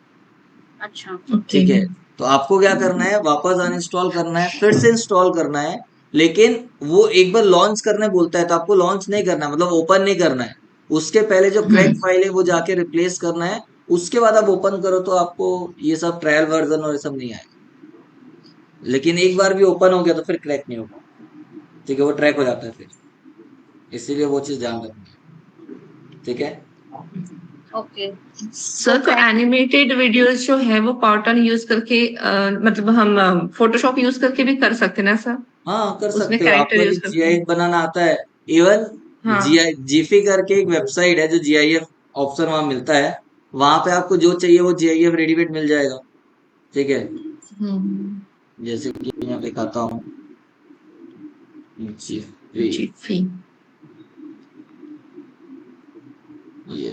अच्छा। ओके। ठीक है। तो आपको क्या करना है, वापस अनइंस्टॉल करना है, फिर से इंस्टॉल करना है। लेकिन वो एक बार लॉन्च करने बोलता है तो आपको लॉन्च नहीं करना है, मतलब ओपन नहीं करना है। उसके पहले जो क्रैक फाइल है वो जाके रिप्लेस करना है, उसके बाद आप ओपन करो तो आपको ये सब ट्रायल वर्जन और ये सब नहीं आएगा। लेकिन एक बार भी ओपन हो गया तो फिर क्रैक नहीं होगा, ठीक है, वो ट्रैक हो जाता है फिर, इसीलिए वो चीज ध्यान रखनी है, ठीक है। ओके। तो सर तो एनिमेटेड वीडियोस जो है वो पार्टन यूज करके मतलब हम फोटोशॉप यूज करके भी कर सकते हैं ना सर? हाँ कर उसमें सकते हो, आपको कैरेक्टर यदि यूज करके। जीआईएफ बनाना आता है। इवन हाँ। जीआई जीफी करके एक वेबसाइट है जो जीआईएफ ऑप्शन वहां मिलता है, वहां पे आपको जो चाहिए वो जीआईएफ रेडीमेड मिल जाएगा, ठीक है। हम्म। जैसे कि मैं दिखाता हूँ, जीफी, जी फी। ये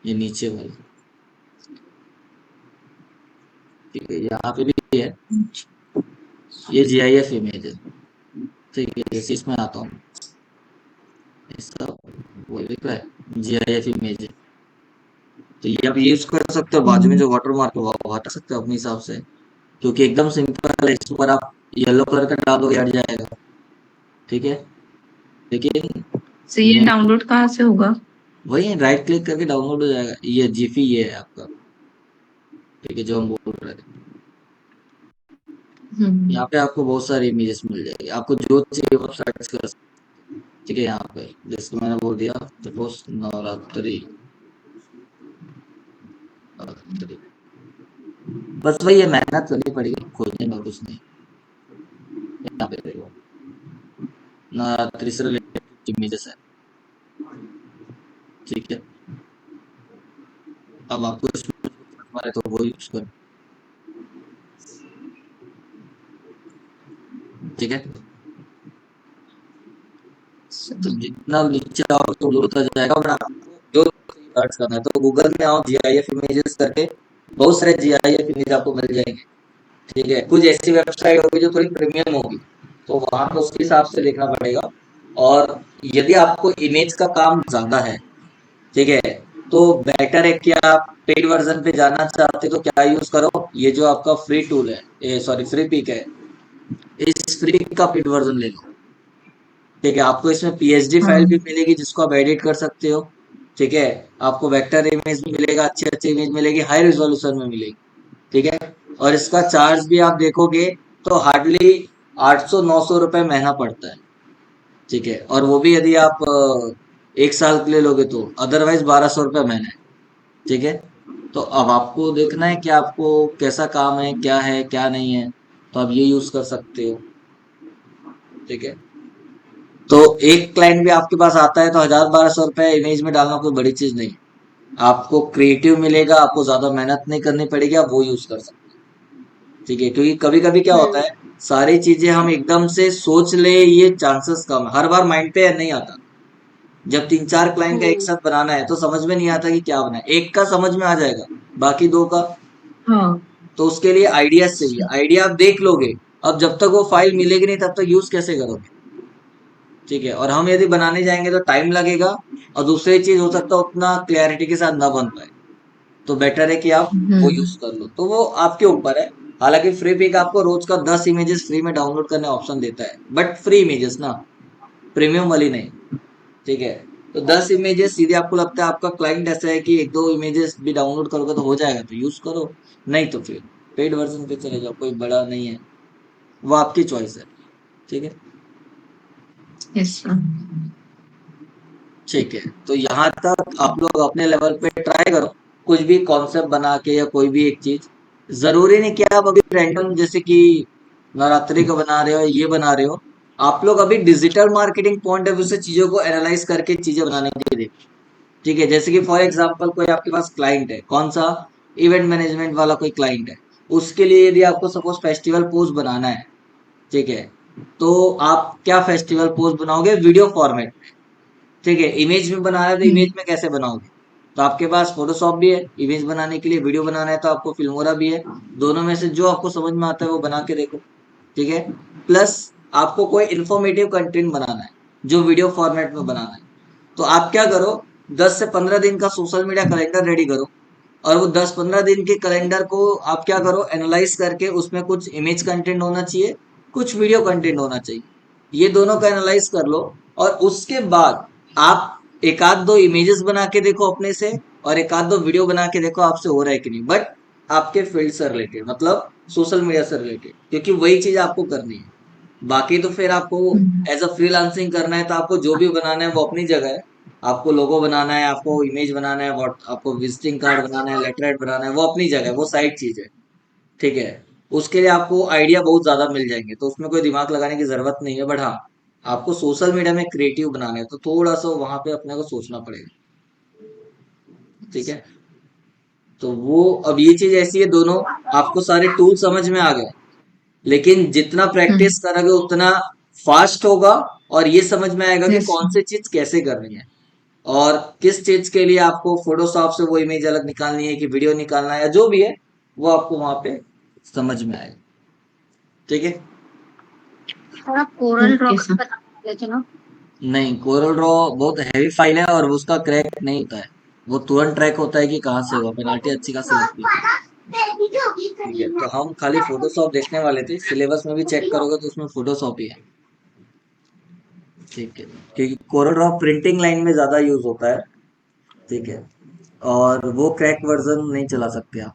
ये नीचे वाला, ठीक है, यहाँ पे भी है, ये जीआईएफ इमेज है, ठीक है। जैसे इसमें आता हूँ, इसका वो लिख रहा है जीआईएफ इमेज है, तो ये आप यूज कर सकते हो। बाजू में जो वाटर मार्क है वो हटा सकते हो अपने हिसाब से, क्योंकि एकदम सिंपल है। इस पर आप येलो कलर का डाल दो हट जाएगा, ठीक है। लेकिन तो ये मैं डाउनलोड कहाँ से होगा? वही राइट क्लिक करके डाउनलोड हो जाएगा, ये जीफी ये है आपका, ठीक है, जो हम बोल रहे थे। हम्म। यहाँ पे आपको बहुत सारी इमेजेस मिल जाएगी, आपको जो चाहिए वो सर्च कर सकते हैं, ठीक है। यहाँ पे जैसे मैंने बोल दिया, सपोज नवरात्रि, नवरात्रि, बस वही है, मेहनत करनी पड़ेगी, खोजने में कुछ नहीं। यहाँ पे देखो, नवरात्रि से रिलेटेड इमेजेस है, ठीक है। अब आपको इसमें मारे तो वो यूज करो, ठीक है। तो जितना नीचे आओ तो लोड होता जाएगा, बट आपको जो सर्च करना है तो गूगल में आओ जीआईएफ इमेजेस करके, बहुत सारे जीआईएफ इमेज आपको मिल जाएंगे, ठीक है। कुछ ऐसी वेबसाइट होगी जो थोड़ी प्रीमियम होगी, तो वहां पर उसके हिसाब से देखना पड़ेगा। और यदि आपको इमेज का काम ज्यादा है ठीक है। तो बेटर है कि आप पेड वर्जन पे जाना चाहते तो क्या यूज करो, ये जो आपका फ्री टूल है, सॉरी फ्री पिक है, इस फ्री पिक का पेड वर्जन ले लो। ठीक है, आपको इसमें पीएचडी फाइल भी हाँ मिलेगी जिसको आप एडिट कर सकते हो। ठीक है, आपको वेक्टर इमेज भी मिलेगा, अच्छी अच्छी इमेज मिलेगी, हाई रिजोल्यूशन में मिलेगी। ठीक है, और इसका चार्ज भी आप देखोगे तो हार्डली 800-900 रुपए महीना पड़ता है। ठीक है, और वो भी यदि आप 1 साल के लिए लोगे तो, अदरवाइज 1200 रुपये महीना है। ठीक है, तो अब आपको देखना है कि आपको कैसा काम है, क्या है क्या नहीं है, तो आप ये यूज कर सकते हो। ठीक है, तो एक क्लाइंट भी आपके पास आता है तो 1000-1200 रुपए इमेज में डालना कोई बड़ी चीज नहीं है। आपको क्रिएटिव मिलेगा, आपको ज्यादा मेहनत नहीं करनी पड़ेगी, आप वो यूज कर सकते हैं। ठीक है, क्योंकि कभी कभी क्या होता हम्म है, सारी चीजें हम एकदम से सोच ले, ये चांसेस कम है, हर बार माइंड पे नहीं आता। जब 3-4 क्लाइंट का एक हम्म साथ बनाना है तो समझ में नहीं आता कि क्या बनाए, एक का समझ में आ जाएगा, बाकी दो का। हाँ तो उसके लिए आइडियाज चाहिए, आइडिया आप देख लोगे, अब जब तक वो फाइल मिलेगी नहीं तब तक यूज कैसे करोगे। ठीक है, और हम यदि बनाने जाएंगे तो टाइम लगेगा, और दूसरी चीज हो सकता है उतना क्लैरिटी के साथ ना बन पाए। तो बेटर है कि आप वो यूज कर लो, तो वो आपके ऊपर है। हालांकि फ्री पिक आपको रोज का 10 इमेजेस फ्री में डाउनलोड करने ऑप्शन देता है, बट फ्री इमेजेस ना, प्रीमियम वाली नहीं। ठीक है, तो 10 इमेजेस सीधे आपको लगता है आपका क्लाइंट ऐसा है कि 1-2 इमेजेस भी डाउनलोड करोगे तो हो जाएगा तो यूज करो, नहीं तो फिर पेड वर्जन पे चले जाओ, कोई बड़ा नहीं है, वो आपकी चॉइस है। ठीक है। Yes sir. ठीक है, तो यहाँ तक आप लोग अपने लेवल पे ट्राई करो, कुछ भी कॉन्सेप्ट बना के या कोई भी एक चीज। जरूरी नहीं कि आप अभी रैंडम जैसे कि नवरात्रि का बना रहे हो, ये बना रहे हो, आप लोग अभी digital marketing point of view से चीजों को एनालाइज करके चीजें बनाने के लिए देखो। ठीक है, जैसे कि फॉर एग्जांपल कोई आपके पास क्लाइंट है, कौन सा, इवेंट मैनेजमेंट वाला कोई क्लाइंट है, उसके लिए यदि आपको सपोज फेस्टिवल पोस्ट बनाना है। ठीक है, तो आप क्या फेस्टिवल पोस्ट बनाओगे, वीडियो फॉर्मेट। ठीक है, इमेज में बनाना है तो इमेज में कैसे बनाओगे, तो आपके पास फोटोशॉप भी है इमेज बनाने के लिए, वीडियो बनाना है तो आपको फिल्मोरा भी है। दोनों में से जो आपको समझ में आता है वो बना के देखो। ठीक है, प्लस आपको कोई इन्फॉर्मेटिव कंटेंट बनाना है जो वीडियो फॉर्मेट में बनाना है, तो आप क्या करो, 10 से 15 दिन का सोशल मीडिया कैलेंडर रेडी करो, और वो 10-15 दिन के कैलेंडर को आप क्या करो, एनालाइज करके उसमें कुछ इमेज कंटेंट होना चाहिए, कुछ वीडियो कंटेंट होना चाहिए, ये दोनों का एनालाइज कर लो। और उसके बाद आप एक आध दो इमेजेस बना के देखो अपने से, और एक आध दो वीडियो बना के देखो आपसे हो रहा है कि नहीं, बट आपके फील्ड से रिलेटेड, मतलब सोशल मीडिया से रिलेटेड, क्योंकि वही चीज आपको करनी है। बाकी तो फिर आपको एज अ फ्रीलांसिंग करना है तो आपको जो भी बनाना है वो अपनी जगह है। आपको लोगो बनाना है, आपको इमेज बनाना है, आपको विजिटिंग कार्ड बनाना है, लेटर हेड बनाना है, वो अपनी जगह है, वो साइड चीज है। ठीक है, उसके लिए आपको आइडिया बहुत ज्यादा मिल जाएंगे, तो उसमें कोई दिमाग लगाने की जरूरत नहीं है, बट हाँ, आपको सोशल मीडिया में क्रिएटिव बनाना है तो थोड़ा सा वहां पे अपने को सोचना पड़ेगा। ठीक है, तो वो, अब ये चीज ऐसी है, दोनों आपको सारे टूल समझ में आ गए, लेकिन जितना प्रैक्टिस करोगे उतना फास्ट होगा, और ये समझ में आएगा कि यस कौन सी चीज कैसे करनी है, और किस चीज के लिए आपको फोटोशॉप से वो इमेज अलग निकालनी है कि वीडियो निकालना है, या जो भी है वो आपको वहां पे समझ में आएगा। ठीक है। थोड़ा कोरल ड्रॉ ओके का सर। बता देते ना। नहीं, कोरल ड्रॉ बहुत हैवी फाइल है और उसका क्रैक नहीं होता है, वो तुरंत ट्रैक होता है कि कहाँ से हुआ, पेनाल्टी अच्छी खासी लगती है। ठीक है, तो हम खाली फोटोशॉप देखने वाले थे, सिलेबस में भी चेक करोगे तो उसमें फोटोशॉप ही है। ठीक है, क्योंकि कोरल ड्रॉ प्रिंटिंग लाइन में ज्यादा यूज होता है। ठीक है, और वो क्रैक वर्जन नहीं चला सकते आप,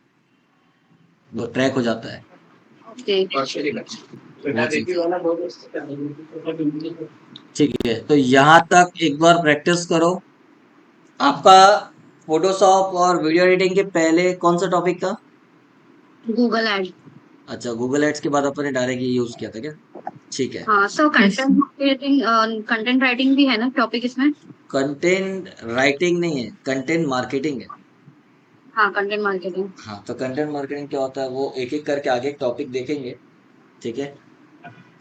वो ट्रैक हो जाता है, ओके। वो चीज है। ठीक है, तो यहाँ तक एक बार प्रैक्टिस करो। आपका फोटोशॉप और वीडियो एडिटिंग के पहले कौन सा टॉपिक था? Google ad. अच्छा, गूगल एड्स के बाद अपने डायरेक्ट ये यूज किया था क्या? ठीक है। हाँ, तो yes content creating, content writing भी है ना टॉपिक इसमें। कंटेंट राइटिंग नहीं है, कंटेंट मार्केटिंग है। हाँ, कंटेंट मार्केटिंग। हाँ, तो कंटेंट मार्केटिंग क्या होता है वो एक एक करके आगे टॉपिक देखेंगे। ठीक है,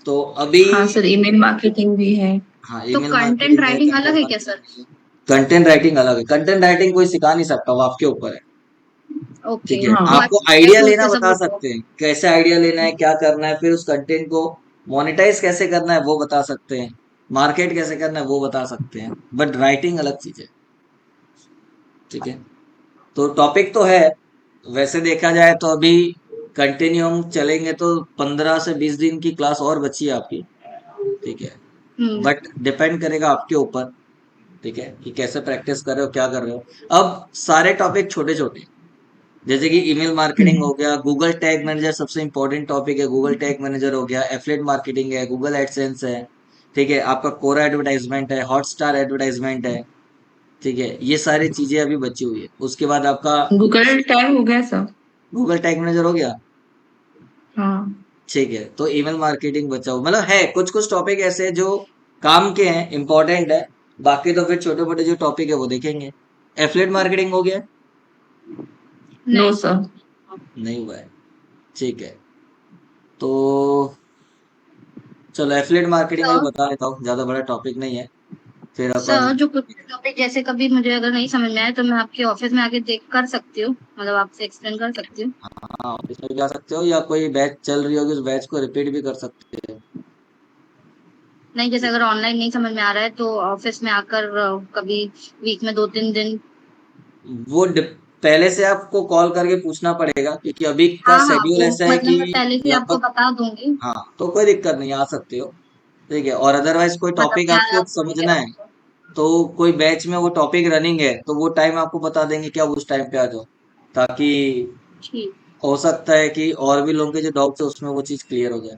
तो अभी, हाँ सर, ईमेल मार्केटिंग भी है। हाँ, तो ईमेल कंटेंट मार्केटिंग है, राइटिंग अलग कंटेंट है क्या मार्केटिंग। सर? कंटेंट राइटिंग अलग है, कंटेंट राइटिंग कोई सिखा नहीं सकता, वो आपके ऊपर है। ओके, ठीक है, वो हाँ आपको अच्छा आइडिया लेना सोर्सेज ऑफ बता इनकम। सकते हैं, कैसे आइडिया लेना है, क्या करना है, फिर उस कंटेंट को मोनेटाइज कैसे करना है वो बता सकते हैं, मार्केट कैसे करना है वो बता सकते हैं, बट राइटिंग अलग चीज है। ठीक है, तो टॉपिक तो है, वैसे देखा जाए तो अभी कंटिन्यू हम चलेंगे तो 15 से 20 दिन की क्लास और बची है आपकी। ठीक है, हम्म। बट डिपेंड करेगा आपके ऊपर। ठीक है, कि कैसे प्रैक्टिस कर रहे हो, क्या कर रहे हो। अब सारे टॉपिक छोटे छोटे, जैसे कि ईमेल मार्केटिंग हो गया, गूगल टैग मैनेजर सबसे इंपॉर्टेंट टॉपिक है, गूगल टैग मैनेजर हो गया, एफिलिएट मार्केटिंग है, गूगल एडसेंस है। ठीक है, आपका कोरा एडवर्टाइजमेंट है, हॉटस्टार एडवर्टाइजमेंट है। ठीक है, ये सारी चीजें अभी बची हुई है। उसके बाद आपका गूगल टैग हो गया सब। गूगल टैग मैनेजर हो गया। हाँ। ठीक है, तो ईमेल मार्केटिंग बचा हुआ, मतलब है कुछ कुछ टॉपिक ऐसे हैं जो काम के हैं, इंपॉर्टेंट है। बाकी तो फिर छोटे मोटे जो टॉपिक है वो देखेंगे। एफिलिएट मार्केटिंग हो गया? नो नहीं। सर। नहीं हुआ है। ठीक है, तो चलो एफिलिएट मार्केटिंग का भी सर, बता देता हूँ, ज्यादा बड़ा टॉपिक नहीं है। फिर अपन, सर जो कुछ टॉपिक जैसे कभी मुझे अगर नहीं समझ में आए तो मैं आपके ऑफिस में आके देख कर सकती हूँ, मतलब आपसे एक्सप्लेन कर सकती हूँ। हाँ ऑफिस में भी जा सकते हो, या कोई बैच चल रही होगी उस बैच को रिपीट भी कर सकते हो। नहीं, जैसे अगर ऑनलाइन नहीं समझ में आ रहा है तो ऑफिस में आकर कभी वीक में 2-3 दिन। वो पहले से आपको कॉल करके पूछना पड़ेगा, क्योंकि अभी का हाँ हाँ, शेड्यूल वो ऐसा है मतलब कि मैं पहले से आपको लगभग, बता दूंगी। हाँ तो कोई दिक्कत नहीं, आ सकते हो। ठीक है, और अदरवाइज कोई मतलब टॉपिक क्या आपको आप समझना है तो कोई बैच में वो टॉपिक रनिंग है तो वो टाइम आपको बता देंगे कि आप उस टाइम पे आ जाओ, ताकि ठीक। हो सकता है कि और भी लोगों के जो डाउट्स है उसमें वो चीज क्लियर हो जाए।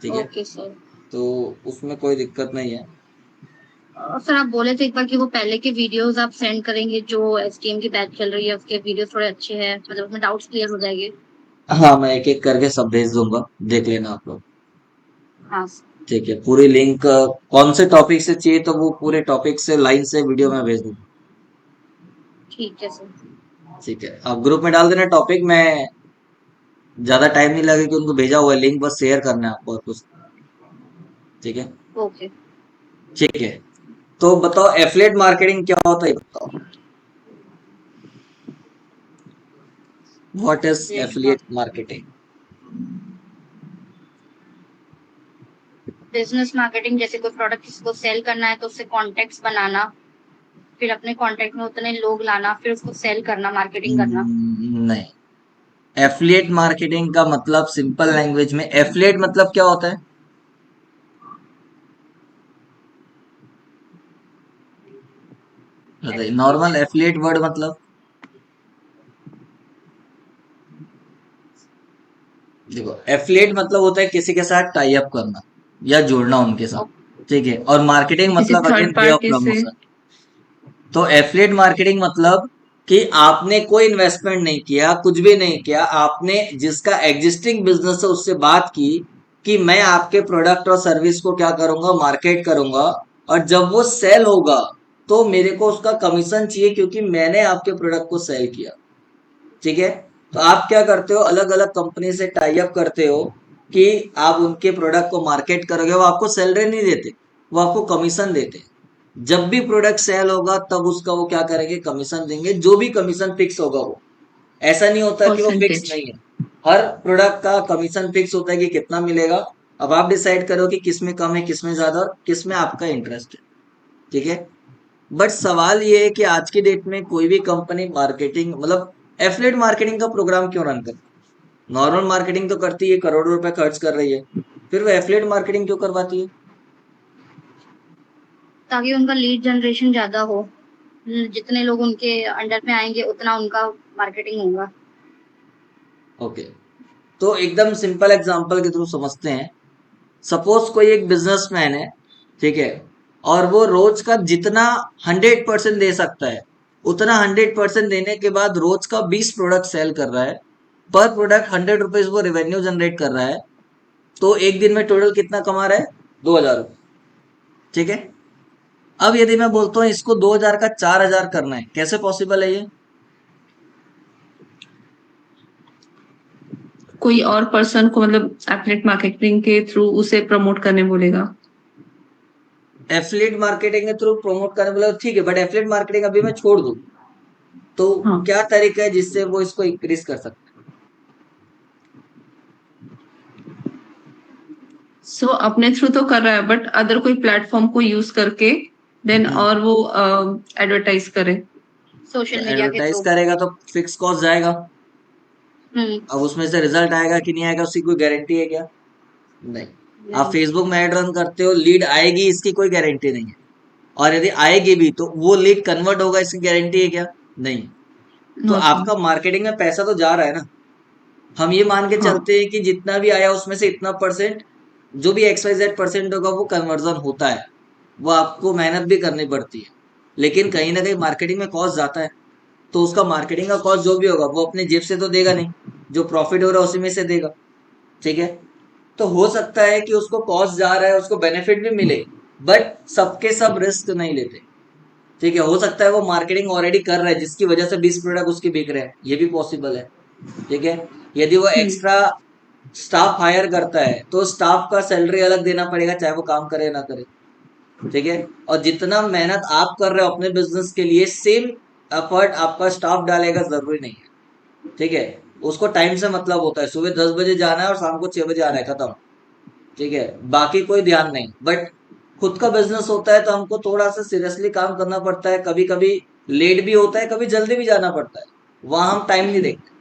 ठीक है, ओके सर। तो उसमें कोई दिक्कत नहीं है। और सर आप बोले थे एक बार कि वो पहले के वीडियोस आप सेंड करेंगे, जो एसटीएम की बैच चल रही है उसके वीडियोस थोड़े अच्छे हैं, मतलब उसमें डाउट्स क्लियर हो जाएंगे। हाँ मैं एक एक करके सब भेज दूंगा, देख लेना आप लोग। हाँ। ठीक है, पूरी लिंक कौन से टॉपिक से चाहिए तो वो पूरे टॉपिक से लाइन से वीडियो में भेज दूंगा। ठीक है सर। ठीक है, आप ग्रुप में डाल देना टॉपिक में, ज्यादा टाइम नहीं लगेगा, उनको भेजा हुआ है लिंक, बस शेयर करना है आपको और कुछ। ठीक है। ओके। ठीक है, तो बताओ एफिलिएट मार्केटिंग क्या होता है, ये बताओ। What is affiliate marketing? Business marketing, जैसे कोई प्रोडक्ट किसी को सेल करना है तो उससे कॉन्टेक्ट्स बनाना, फिर अपने कॉन्टेक्ट में उतने लोग लाना, फिर उसको सेल करना, मार्केटिंग करना। नहीं, एफिलिएट मार्केटिंग का मतलब सिंपल लैंग्वेज में, एफिलिएट मतलब क्या होता है? बताइए, नॉर्मल एफिलिएट। एफिलिएट वर्ड मतलब। देखो एफिलिएट मतलब होता है किसी के साथ टाई अप करना या जुड़ना उनके साथ। ठीक है, और मार्केटिंग किसी मतलब again third way of party से। प्रमोशन। तो एफिलिएट मार्केटिंग मतलब कि आपने कोई इन्वेस्टमेंट नहीं किया, कुछ भी नहीं किया, आपने जिसका एग्जिस्टिंग बिजनेस है उससे बात की कि मैं आपके प्रोडक्ट और सर्विस को क्या करूंगा, मार्केट करूंगा, और जब वो सेल होगा तो मेरे को उसका कमीशन चाहिए, क्योंकि मैंने आपके प्रोडक्ट को सेल किया। ठीक है, तो आप क्या करते हो, अलग अलग कंपनी से टाई अप करते हो कि आप उनके प्रोडक्ट को मार्केट करोगे, वो आपको सैलरी नहीं देते, वो आपको कमीशन देते हैं। जब भी प्रोडक्ट सेल होगा तब उसका वो क्या करेंगे, कमीशन देंगे, जो भी कमीशन फिक्स होगा वो, ऐसा नहीं होता कि वो फिक्स परसेंटेज। नहीं है। हर प्रोडक्ट का कमीशन फिक्स होता है कि कितना मिलेगा। अब आप डिसाइड करो कि किस में कम है, किस में ज्यादा, और किस में आपका इंटरेस्ट है। ठीक है, बट सवाल ये है कि आज की डेट में कोई भी कंपनी मार्केटिंग, मतलब एफिलिएट मार्केटिंग का प्रोग्राम क्यों रन करती है? नॉर्मल मार्केटिंग तो करती है, करोड़ों रुपए खर्च कर रही है, फिर वो एफिलिएट मार्केटिंग क्यों करवाती है? ताकि उनका लीड जनरेशन ज्यादा हो, जितने लोग उनके अंडर में आएंगे उतना उनका मार्केटिंग होगा। ओके, तो एकदम सिंपल एग्जांपल के थ्रू समझते हैं। सपोज कोई एक बिजनेसमैन है, ठीक है, और वो रोज का जितना 100% दे सकता है उतना 100% देने के बाद रोज का 20 प्रोडक्ट सेल कर रहा है, पर प्रोडक्ट 100 रुपीज वो रेवेन्यू जनरेट कर रहा है, तो एक दिन में टोटल कितना कमा रहा है, 2,000 रुपये। ठीक है, अब यदि मैं बोलता हूँ इसको 2,000 का 4,000 करना है, कैसे पॉसिबल है ये? कोई और पर्सन को मतलब एफिलिएट मार्केटिंग के थ्रू उसे प्रमोट करने बोलेगा। एफिलिएट मार्केटिंग के थ्रू प्रमोट करने बोला ठीक है, बट एफिलिएट मार्केटिंग अभी मैं छोड़ दूं तो हाँ। क्या तरीका है जिससे वो इसको इंक्रीज कर सकते सो अपने थ्रू तो कर रहा है बट अदर कोई प्लेटफॉर्म को यूज करके देन हैं? और वो एडवर्टाइज करे। सोशल तो मीडिया के एडवर्टाइज थ्रू। करेगा तो फिक्स कॉस्ट जाएगा। अब उसमें से रिजल्ट आएगा कि नहीं आएगा उसकी कोई गारंटी है क्या? नहीं। आप नहीं। फेसबुक में ऐड रन करते हो, लीड आएगी इसकी कोई गारंटी नहीं है। और यदि आएगी भी तो वो लीड कन्वर्ट होगा इसकी गारंटी है क्या? नहीं। तो नो सर। आपका मार्केटिंग में पैसा तो जा रहा है ना। हम ये मान के हाँ। चलते हैं कि जितना भी आया उसमें से इतना परसेंट, जो भी XYZ% होगा वो कन्वर्जन होता है। वो आपको मेहनत भी करनी पड़ती है, लेकिन कहीं ना कहीं मार्केटिंग में कॉस्ट जाता है। तो उसका मार्केटिंग का कॉस्ट जो भी होगा वो अपने जेब से तो देगा नहीं, जो प्रॉफिट हो रहा है उसी में से देगा। ठीक है। तो हो सकता है कि उसको कॉस्ट जा रहा है, उसको बेनिफिट भी मिले, बट सबके सब रिस्क नहीं लेते। ठीक है। हो सकता है वो मार्केटिंग ऑलरेडी कर रहा है जिसकी वजह से 20 प्रोडक्ट उसके बिक रहे हैं, ये भी पॉसिबल है। ठीक है। यदि वो हम्म। एक्स्ट्रा स्टाफ हायर करता है तो स्टाफ का सैलरी अलग देना पड़ेगा, चाहे वो काम करे ना करे। ठीक है। और जितना मेहनत आप कर रहे हो अपने बिजनेस के लिए, सेम एफर्ट आपका स्टाफ डालेगा, जरूरी नहीं है। ठीक है। उसको टाइम से मतलब होता है, सुबह 10 बजे जाना है और शाम को 6 बजे आना है, खत्म। ठीक है। बाकी कोई ध्यान नहीं। बट खुद का बिजनेस होता है तो हमको थोड़ा सा सीरियसली काम करना पड़ता है, कभी कभी लेट भी होता है, कभी जल्दी भी जाना पड़ता है, वहां हम टाइम नहीं देखते।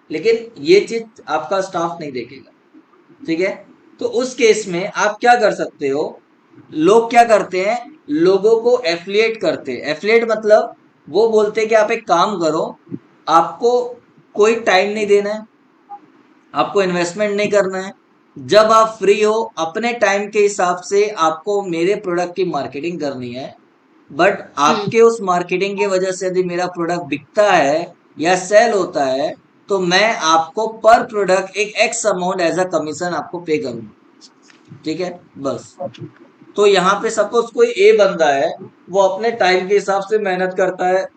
लेकिन ये चीज आपका स्टाफ नहीं देखेगा। ठीक है। तो उस केस में आप क्या कर सकते हो? लोग क्या करते हैं, लोगों को एफिलिएट करते हैं। एफिलिएट मतलब वो बोलते हैं कि आप एक काम करो, आपको कोई टाइम नहीं देना है, आपको इन्वेस्टमेंट नहीं करना है। जब आप फ्री हो अपने टाइम के हिसाब से आपको मेरे प्रोडक्ट की मार्केटिंग करनी है। बट हम्म। आपके उस मार्केटिंग की वजह से यदि मेरा प्रोडक्ट बिकता है या सेल होता है तो मैं आपको पर प्रोडक्ट एक X amount as a commission आपको पे करूंगा। ठीक है। बस। तो यहाँ पे सपोज कोई ए बंदा है, वो अपने टाइम के हिसाब से मेहनत करता है,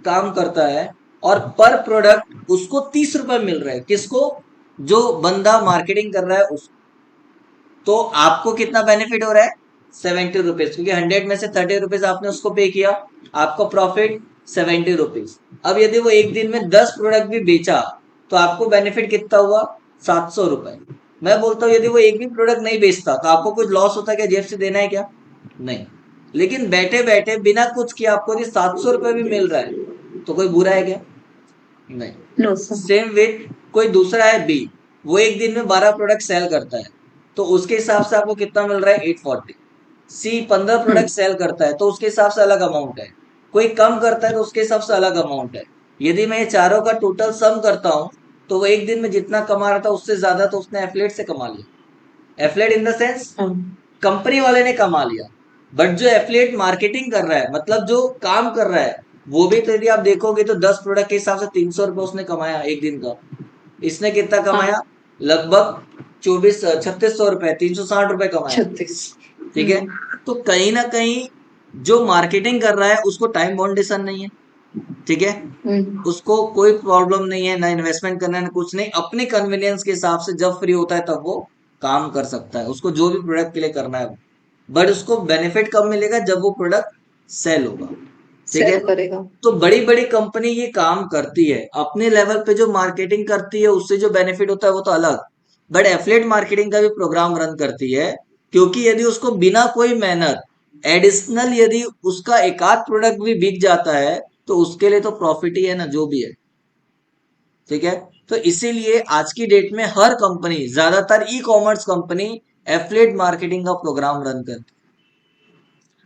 काम करता है, और पर प्रोडक्ट उसको 30 रुपए मिल रहे हैं। किसको? जो बंदा मार्केटिंग कर रहा है उसको। तो आपको कितना बेनिफिट हो रहा है? 70 रुपीज, क्योंकि 100 में से 30 रुपीज आपने उसको पे किया, आपको प्रॉफिट 70 रुपीज। अब यदि वो एक दिन में 10 प्रोडक्ट भी बेचा तो आपको बेनिफिट कितना हुआ? 700 रुपए। मैं बोलता हूँ यदि वो एक भी प्रोडक्ट नहीं बेचता तो आपको कुछ लॉस होता है क्या? जेब से देना है क्या? नहीं। लेकिन बैठे बैठे बिना कुछ किए आपको यदि 700 रुपए भी मिल रहा है तो कोई बुरा है क्या? नहीं। No sir. सेम विथ कोई दूसरा है बी, वो एक दिन में 12 प्रोडक्ट सेल करता है, तो उसके हिसाब से आपको कितना मिल रहा है? 840। सी 15 प्रोडक्ट हम्म। सेल करता है तो उसके हिसाब से अलग अमाउंट है। कोई कम करता है तो उसके हिसाब से अलग अमाउंट है। यदि मैं ये चारों का टोटल सम करता हूं तो वो एक दिन में जितना कमा रहा था उससे ज्यादा तो उसने एफिलिएट से कमा लिया। Affiliate in the sense company वाले ने कमा लिया। बट जो एफिलिएट मार्केटिंग कर रहा है, मतलब जो काम कर रहा है, वो भी तो यदि आप देखोगे तो 10 प्रोडक्ट के हिसाब से 300 रुपये उसने कमाया एक दिन का। इसने कितना हाँ। कमाया? लगभग 3600 रुपए, 360 रुपए कमाया। 36। ठीक है। तो कहीं ना कहीं जो मार्केटिंग कर रहा है उसको टाइम बाउंडेशन नहीं है। ठीक है। हम्म। उसको कोई प्रॉब्लम नहीं है, ना इन्वेस्टमेंट करना है ना कुछ नहीं, अपने कन्वीनियंस के हिसाब से जब फ्री होता है तब वो काम कर सकता है, उसको जो भी प्रोडक्ट के लिए करना है। बट उसको बेनिफिट कब मिलेगा? जब वो प्रोडक्ट सेल होगा। ठीक है। सेल करेगा। तो बड़ी बड़ी कंपनी ये काम करती है, अपने लेवल पे जो मार्केटिंग करती है उससे जो बेनिफिट होता है वो तो अलग। बट एफिलिएट मार्केटिंग का भी प्रोग्राम रन करती है, क्योंकि यदि उसको बिना कोई मेहनत एडिशनल यदि उसका एक आध प्रोडक्ट भी बिक जाता है तो उसके लिए तो प्रॉफिट ही है ना, जो भी है। ठीक है। तो इसीलिए आज की डेट में हर कंपनी, ज्यादातर e commerce company affiliate marketing का प्रोग्राम रन करती है।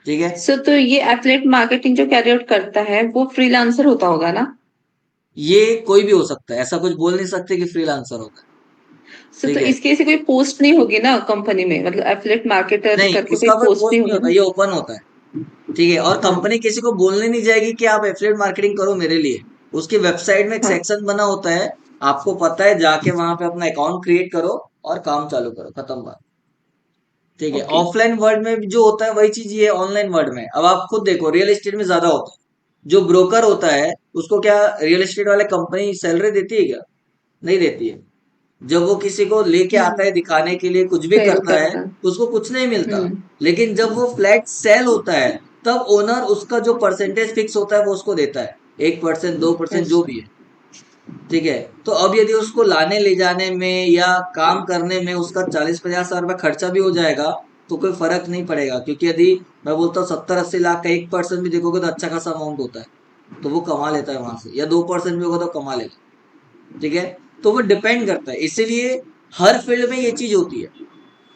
ठीक है। सो तो ये एफिलिएट मार्केटिंग जो कैरी आउट करता है वो फ्रीलांसर होता होगा ना? ये कोई भी हो सकता है, ऐसा कुछ बोल नहीं सकते कि फ्रीलांसर होता है। सो तो ठीक है। इसके ऐसी कोई पोस्ट नहीं होगी ना कंपनी में, मतलब एफिलिएट मार्केटर नहीं, करके कोई उसका कोई पोस्ट पोस्ट नहीं नहीं होगी होता, ना? ये ओपन होता है। ठीक है। और हाँ। कंपनी किसी को बोलने नहीं जाएगी कि आप एफिलिएट मार्केटिंग करो मेरे लिए। उसकी वेबसाइट में एक हाँ। सेक्शन बना होता है, आपको पता है, जाके वहां पे अपना अकाउंट क्रिएट करो और काम चालू करो, खत्म बात। ठीक है। ओके। ऑफलाइन वर्ल्ड में भी जो होता है वही चीज ये ऑनलाइन वर्ल्ड में। अब आप खुद देखो, रियल एस्टेट में ज्यादा होता है। जो ब्रोकर होता है उसको क्या रियल एस्टेट वाले कंपनी सैलरी देती है क्या? नहीं देती है। जब वो किसी को लेके आता है दिखाने के लिए, कुछ भी सेल करता है, करता है। तो उसको कुछ नहीं मिलता। हम्म। लेकिन जब वो फ्लैट सेल होता है तब ओनर उसका जो परसेंटेज फिक्स होता है वो उसको देता है, 1%, 2%, जो अच्छा। भी है। ठीक है। तो अब यदि उसको लाने ले जाने में या काम करने में उसका 40-50 हजार रुपये खर्चा भी हो जाएगा तो कोई फर्क नहीं पड़ेगा, क्योंकि यदि मैं बोलता हूँ 70-80 लाख का 1% भी देखोगे तो अच्छा खासा अमाउंट होता है। तो वो कमा लेता है वहां से, या 2% भी होगा तो कमा लेगा। ठीक है, तो वो डिपेंड करता है, इसीलिए हर फील्ड में ये चीज होती है।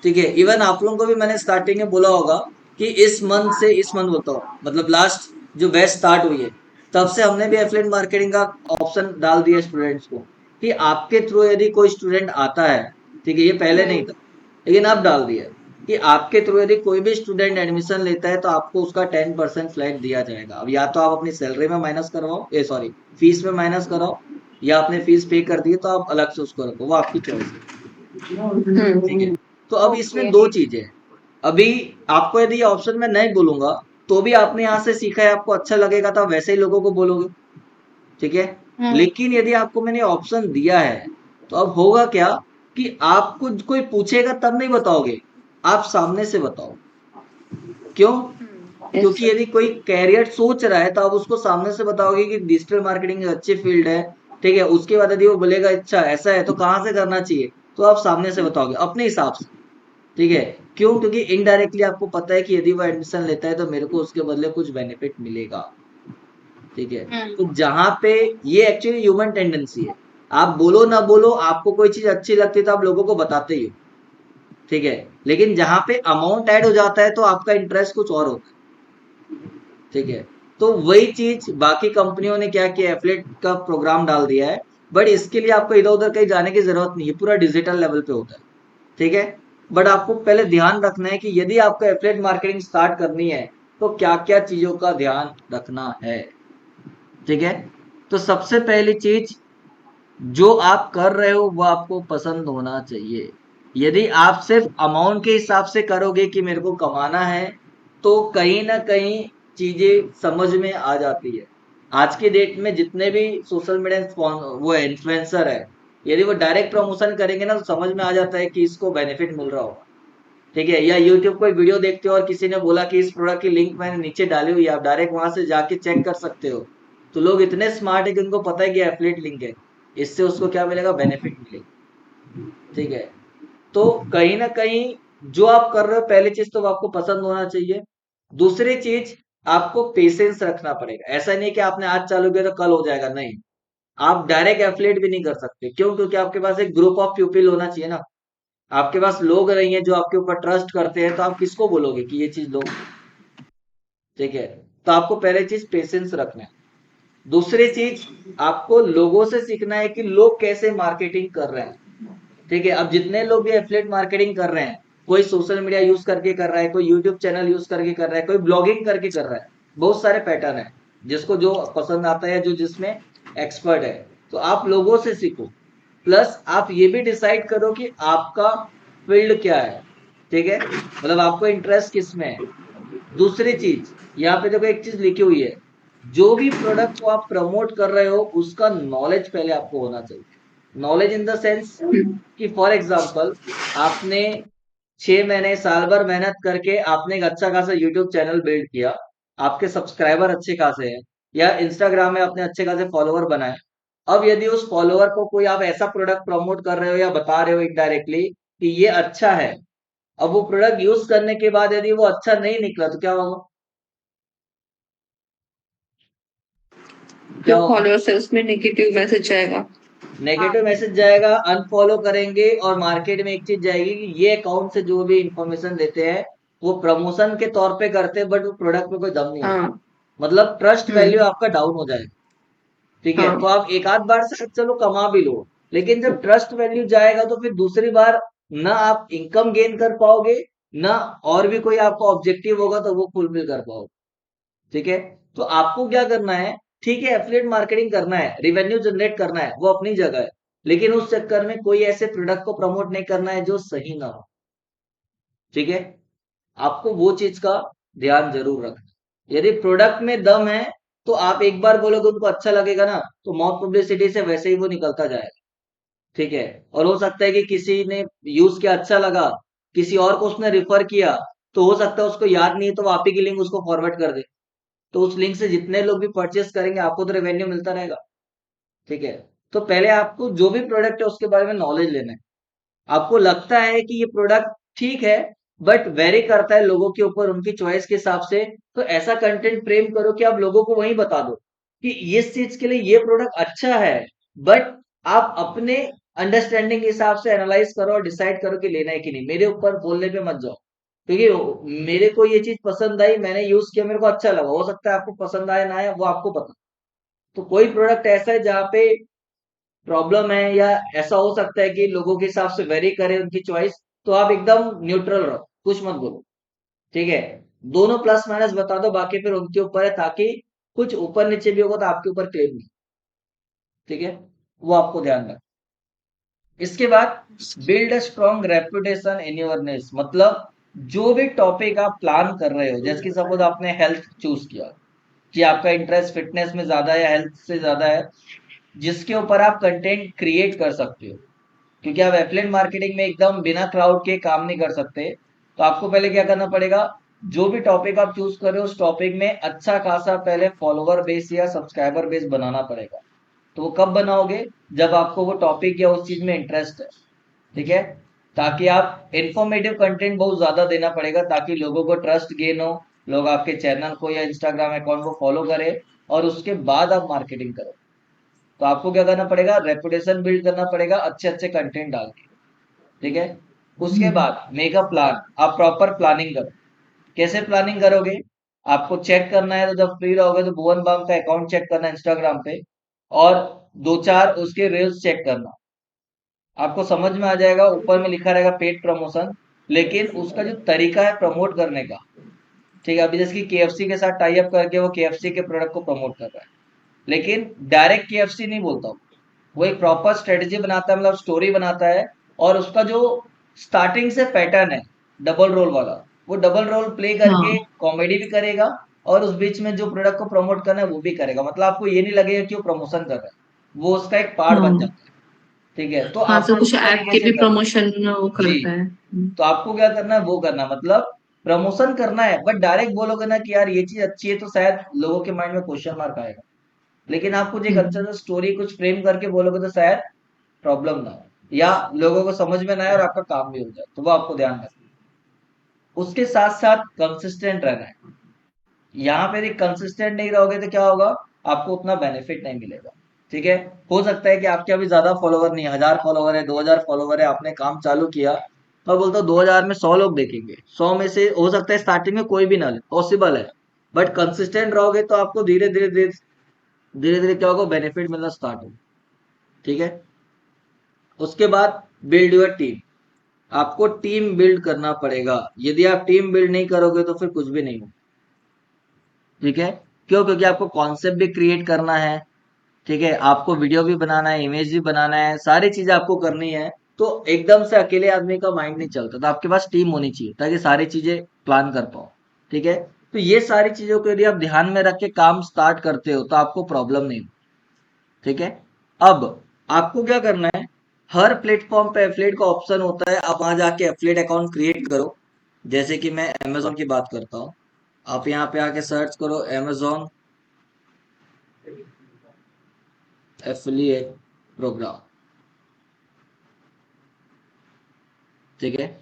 ठीक है, इवन आप लोगों को भी मैंने स्टार्टिंग में बोला होगा कि इस मंथ से, इस मंथ बोलता हूँ मतलब लास्ट जो बैच स्टार्ट हुई है, तब से हमने भी एफिलिएट मार्केटिंग का ऑप्शन डाल दिया स्टूडेंट्स को, कि आपके थ्रू यदि कोई स्टूडेंट आता है, ठीक है, ये पहले नहीं था लेकिन अब डाल दिया है, कि आपके थ्रू यदि कोई भी स्टूडेंट एडमिशन लेता है तो आपको उसका 10% फ्लैट दिया जाएगा। अब या तो आप अपनी सैलरी में माइनस करवाओ, ये सॉरी फीस में माइनस कराओ, या आपने फीस पे कर दी तो आप अलग से उसको रखो, वो आपकी चॉइस है। ठीक है, तो अब इसमें दो ओके। चीजें हैं। अभी आपको यदि ऑप्शन में नहीं बोलूंगा तो भी आपने यहाँ से सीखा है, आपको अच्छा लगेगा तो आप वैसे ही लोगों को बोलोगे। ठीक है, लेकिन यदि आपको मैंने ऑप्शन दिया है तो अब होगा क्या, कि आपको कोई पूछेगा तब नहीं बताओगे, आप सामने से बताओ। क्यों? यस क्योंकि सर। यदि कोई कैरियर सोच रहा है तो आप उसको सामने से बताओगे कि डिजिटल मार्केटिंग एक अच्छी फील्ड है। ठीक है, उसके बाद यदि वो बोलेगा अच्छा ऐसा है तो कहाँ से करना चाहिए, तो आप सामने से बताओगे अपने हिसाब से। ठीक है, क्यों? क्योंकि इनडायरेक्टली आपको पता है कि यदि वो एडमिशन लेता है तो मेरे को उसके बदले कुछ बेनिफिट मिलेगा। ठीक है, तो जहां पे ये एक्चुअली ह्यूमन टेंडेंसी है, आप बोलो ना बोलो, आपको कोई चीज अच्छी लगती है तो आप लोगों को बताते ही हो। ठीक है, लेकिन जहां पे अमाउंट ऐड हो जाता है तो आपका इंटरेस्ट कुछ और होता है। ठीक है, तो वही चीज बाकी कंपनियों ने क्या किया, एफिलिएट का प्रोग्राम डाल दिया है, बट इसके लिए आपको इधर उधर कहीं जाने की जरूरत नहीं है, पूरा डिजिटल लेवल पे होता है। ठीक है, बट आपको पहले ध्यान रखना है कि यदि आपको एफिलिएट मार्केटिंग स्टार्ट करनी है तो क्या क्या चीजों का ध्यान रखना है। ठीक है, तो सबसे पहली चीज, जो आप कर रहे हो वो आपको पसंद होना चाहिए। यदि आप सिर्फ अमाउंट के हिसाब से करोगे कि मेरे को कमाना है, तो कहीं ना कहीं चीजें समझ में आ जाती है। आज के डेट में जितने भी सोशल मीडिया वो इन्फ्लुएंसर है, यदि वो डायरेक्ट प्रमोशन करेंगे ना तो समझ में आ जाता है कि इसको बेनिफिट मिल रहा होगा। ठीक है, या यूट्यूब कोई वीडियो देखते हो और किसी ने बोला कि इस प्रोडक्ट की लिंक मैंने नीचे डाली हुई है, आप डायरेक्ट वहां से जाके चेक कर सकते हो, तो लोग इतने स्मार्ट है कि उनको पता है कि एफिलिएट लिंक है, इससे उसको क्या मिलेगा, बेनिफिट मिलेगा। ठीक है, तो कहीं ना कहीं जो आप कर रहे हो पहली चीज तो वो आपको पसंद होना चाहिए। दूसरी चीज, आपको पेशेंस रखना पड़ेगा। ऐसा नहीं कि आपने आज चालू किया तो कल हो जाएगा, नहीं। आप डायरेक्ट एफिलिएट भी नहीं कर सकते, क्यों? क्योंकि आपके पास एक ग्रुप ऑफ पीपल होना चाहिए ना, आपके पास लोग नहीं है जो आपके ऊपर ट्रस्ट करते हैं, तो आप किसको बोलोगे कि ये चीज लो। ठीक है, तो आपको पहले चीज पेशेंस रखना है। दूसरी चीज, आपको लोगों से सीखना है कि लोग कैसे मार्केटिंग कर रहे हैं। ठीक है, अब जितने लोग भी एफिलिएट मार्केटिंग कर रहे हैं, कोई सोशल मीडिया यूज करके कर रहा है, कोई यूट्यूब चैनल यूज करके कर रहा है, कोई ब्लॉगिंग करके कर रहा है, बहुत सारे पैटर्न है, जिसको जो पसंद आता है, जो जिसमें एक्सपर्ट है, तो आप लोगों से सीखो। प्लस आप ये भी डिसाइड करो कि आपका फील्ड क्या है। ठीक है, मतलब आपको इंटरेस्ट किस में है। दूसरी चीज, यहाँ पे देखो एक चीज लिखी हुई है, जो भी प्रोडक्ट को आप प्रमोट कर रहे हो उसका नॉलेज पहले आपको होना चाहिए। नॉलेज इन द सेंस कि फॉर एग्जाम्पल, आपने 6 महीने साल भर मेहनत करके आपने एक अच्छा खासा यूट्यूब चैनल बिल्ड किया, आपके सब्सक्राइबर अच्छे खासे हैं, या इंस्टाग्राम में आपने अच्छे खासे फॉलोवर बनाए। अब यदि उस फॉलोवर को कोई आप ऐसा प्रोडक्ट प्रमोट कर रहे हो या बता रहे हो इनडायरेक्टली कि ये अच्छा है, अब वो प्रोडक्ट यूज करने के बाद यदि वो अच्छा नहीं निकला तो क्या होगा? क्या जो होगा? फॉलोअर्स है उसमें नेगेटिव मैसेज आएगा। नेगेटिव मैसेज जाएगा, अनफॉलो करेंगे, और मार्केट में एक चीज जाएगी कि ये अकाउंट से जो भी इंफॉर्मेशन देते हैं वो प्रमोशन के तौर पे करते हैं, बट वो प्रोडक्ट में कोई दम नहीं होता। हाँ। मतलब ट्रस्ट वैल्यू आपका डाउन हो जाएगा। ठीक है, तो हाँ। आप एक आध बार से चलो कमा भी लो, लेकिन जब ट्रस्ट वैल्यू जाएगा तो फिर दूसरी बार ना आप इनकम गेन कर पाओगे, ना और भी कोई आपका ऑब्जेक्टिव होगा तो वो फुलफिल कर पाओगे। ठीक है, तो आपको क्या करना है, ठीक है एफिलिएट मार्केटिंग करना है, रिवेन्यू जनरेट करना है, वो अपनी जगह है, लेकिन उस चक्कर में कोई ऐसे प्रोडक्ट को प्रमोट नहीं करना है जो सही ना हो। ठीक है, आपको वो चीज का ध्यान जरूर रखना। यदि प्रोडक्ट में दम है तो आप एक बार बोलोगे उनको अच्छा लगेगा ना, तो माउथ पब्लिसिटी से वैसे ही वो निकलता जाएगा। ठीक है, और हो सकता है कि किसी ने यूज किया, अच्छा लगा, किसी और को उसने रिफर किया, तो हो सकता है उसको याद नहीं है तो वो आप ही की लिंक उसको फॉरवर्ड कर दे, तो उस लिंक से जितने लोग भी परचेस करेंगे आपको तो रेवेन्यू मिलता रहेगा। ठीक है, तो पहले आपको जो भी प्रोडक्ट है उसके बारे में नॉलेज लेना है। आपको लगता है कि ये प्रोडक्ट ठीक है, बट वेरी करता है लोगों के ऊपर, उनकी चॉइस के हिसाब से, तो ऐसा कंटेंट फ्रेम करो कि आप लोगों को वही बता दो कि इस चीज के लिए ये प्रोडक्ट अच्छा है, बट आप अपने अंडरस्टैंडिंग के हिसाब से एनालाइज करो और डिसाइड करो कि लेना है कि नहीं। मेरे ऊपर बोलने पे मत जाओ, क्योंकि मेरे को ये चीज पसंद आई, मैंने यूज किया, मेरे को अच्छा लगा, हो सकता है आपको पसंद आए ना आए, वो आपको पता। तो कोई प्रोडक्ट ऐसा है जहाँ पे प्रॉब्लम है, या ऐसा हो सकता है कि लोगों के हिसाब से वेरी करे उनकी चॉइस, तो आप एकदम न्यूट्रल रहो, कुछ मत बोलो, ठीक है। दोनों प्लस माइनस बता दो, बाकी फिर उनके ऊपर है, ताकि कुछ ऊपर नीचे भी होगा तो आपके ऊपर क्लेम नहीं, ठीक है। वो आपको ध्यान रखना। इसके बाद build a strong reputation in your निश, मतलब जो भी टॉपिक आप प्लान कर रहे हो, जैसे कि सपोज आपने हेल्थ चूज किया कि आपका इंटरेस्ट फिटनेस में ज्यादा है या हेल्थ से ज्यादा है, जिसके ऊपर आप कंटेंट क्रिएट कर सकते हो, क्योंकि आप एफिलिएट मार्केटिंग में एकदम बिना क्राउड के काम नहीं कर सकते। तो आपको पहले क्या करना पड़ेगा, जो भी टॉपिक आप चूज कर रहे हो उस टॉपिक में अच्छा खासा पहले फॉलोवर बेस या सब्सक्राइबर बेस बनाना पड़ेगा। तो वो कब बनाओगे, जब आपको वो टॉपिक या उस चीज में इंटरेस्ट है, ठीक है। ताकि आप इंफॉर्मेटिव कंटेंट बहुत ज्यादा देना पड़ेगा, ताकि लोगों को ट्रस्ट गेन हो, लोग आपके चैनल को या इंस्टाग्राम अकाउंट को फॉलो करें, और उसके बाद आप मार्केटिंग करो। तो आपको क्या करना पड़ेगा, रेपुटेशन बिल्ड करना पड़ेगा अच्छे अच्छे कंटेंट डाल के, ठीक है। उसके बाद मेक अ प्लान, आप प्रॉपर प्लानिंग करो। कैसे प्लानिंग करोगे, आपको चेक करना है, तो जब फ्री रहोगे तो भुवन बाम का अकाउंट चेक करना इंस्टाग्राम पे, और दो चार उसके रील्स चेक करना, आपको समझ में आ जाएगा। ऊपर में लिखा रहेगा पेड प्रमोशन, लेकिन उसका जो तरीका है प्रमोट करने का, ठीक है। अभी जैसे कि केएफसी के साथ टाई अप करके वो केएफसी के प्रोडक्ट को प्रमोट कर रहा है, लेकिन डायरेक्ट केएफसी नहीं बोलता हूँ, वो एक प्रॉपर स्ट्रेटेजी बनाता है, मतलब स्टोरी बनाता है, और उसका जो स्टार्टिंग से पैटर्न है डबल रोल वाला, वो डबल रोल प्ले करके हाँ कॉमेडी भी करेगा, और उस बीच में जो प्रोडक्ट को प्रमोट करना है वो भी करेगा। मतलब आपको ये नहीं लगेगा कि वो प्रमोशन कर रहा है, वो उसका एक पार्ट बन हाँ जाता है, ठीक है। तो हाँ, तो आपको कुछ इस ऐप तरीके के से भी करना प्रमोशन वो है जी। करता है। तो आपको क्या करना है, वो करना, मतलब प्रमोशन करना है, बट डायरेक्ट बोलोगे ना कि यार ये चीज अच्छी है, तो शायद लोगों के माइंड में क्वेश्चन मार्क आएगा। लेकिन आप कुछ एक अच्छा हम्म। सा स्टोरी कुछ फ्रेम करके बोलोगे तो शायद प्रॉब्लम ना हो, या लोगों को समझ में ना आए और आपका काम भी हो जाए। तो वो आपको ध्यान रखना है। उसके साथ साथ कंसिस्टेंट रहना है। यहाँ पे यदि कंसिस्टेंट नहीं रहोगे तो क्या होगा, आपको उतना बेनिफिट नहीं मिलेगा, ठीक है। हो सकता है कि आपके अभी ज्यादा फॉलोवर नहीं है, 1000 फॉलोवर है, 2000 फॉलोवर है, आपने काम चालू किया, मैं बोलता हूँ 2000 में 100 लोग देखेंगे, 100 में से हो सकता है स्टार्टिंग में कोई भी ना ले, पॉसिबल है। बट कंसिस्टेंट रहोगे तो आपको धीरे धीरे धीरे धीरे धीरे क्या होगा, बेनिफिट मिलना स्टार्ट होगा, ठीक है। उसके बाद बिल्ड योर टीम, आपको टीम बिल्ड करना पड़ेगा। यदि आप टीम बिल्ड नहीं करोगे तो फिर कुछ भी नहीं होगा, ठीक है। क्यों, क्योंकि आपको कॉन्सेप्ट भी क्रिएट करना है, ठीक है, आपको वीडियो भी बनाना है, इमेज भी बनाना है, सारी चीजें आपको करनी है। तो एकदम से अकेले आदमी का माइंड नहीं चलता, तो आपके पास टीम होनी चाहिए ताकि सारी चीजें प्लान कर पाओ, ठीक है। तो ये सारी चीजों को यदि आप ध्यान में रख के काम स्टार्ट करते हो तो आपको प्रॉब्लम नहीं, ठीक है। अब आपको क्या करना है, हर प्लेटफॉर्म पे एफिलिएट का ऑप्शन होता है, आप वहां जाके एफिलिएट अकाउंट क्रिएट करो। जैसे कि मैं अमेजोन की बात करता हूँ, आप यहाँ पे आके सर्च करो अमेजोन एफिलिएट प्रोग्राम, ठीक है।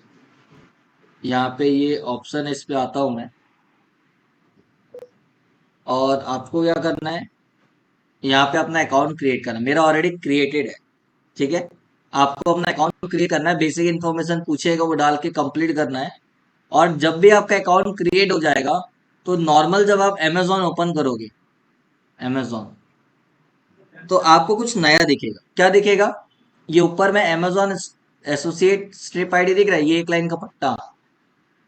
यहाँ पे ये ऑप्शन है, इस पे आता हूँ मैं, और आपको क्या करना है, यहाँ पे अपना अकाउंट क्रिएट करना है। मेरा ऑलरेडी क्रिएटेड है, ठीक है। आपको अपना अकाउंट क्रिएट करना है, बेसिक इन्फॉर्मेशन पूछेगा वो डाल के कंप्लीट करना है। और जब भी आपका अकाउंट क्रिएट हो जाएगा, तो नॉर्मल जब आप अमेजोन ओपन करोगे, अमेजोन, तो आपको कुछ नया दिखेगा। क्या दिखेगा, ये ऊपर में अमेजोन एसोसिएट स्ट्रिप आईडी दिख रहा है, ये एक लाइन का पट्टा,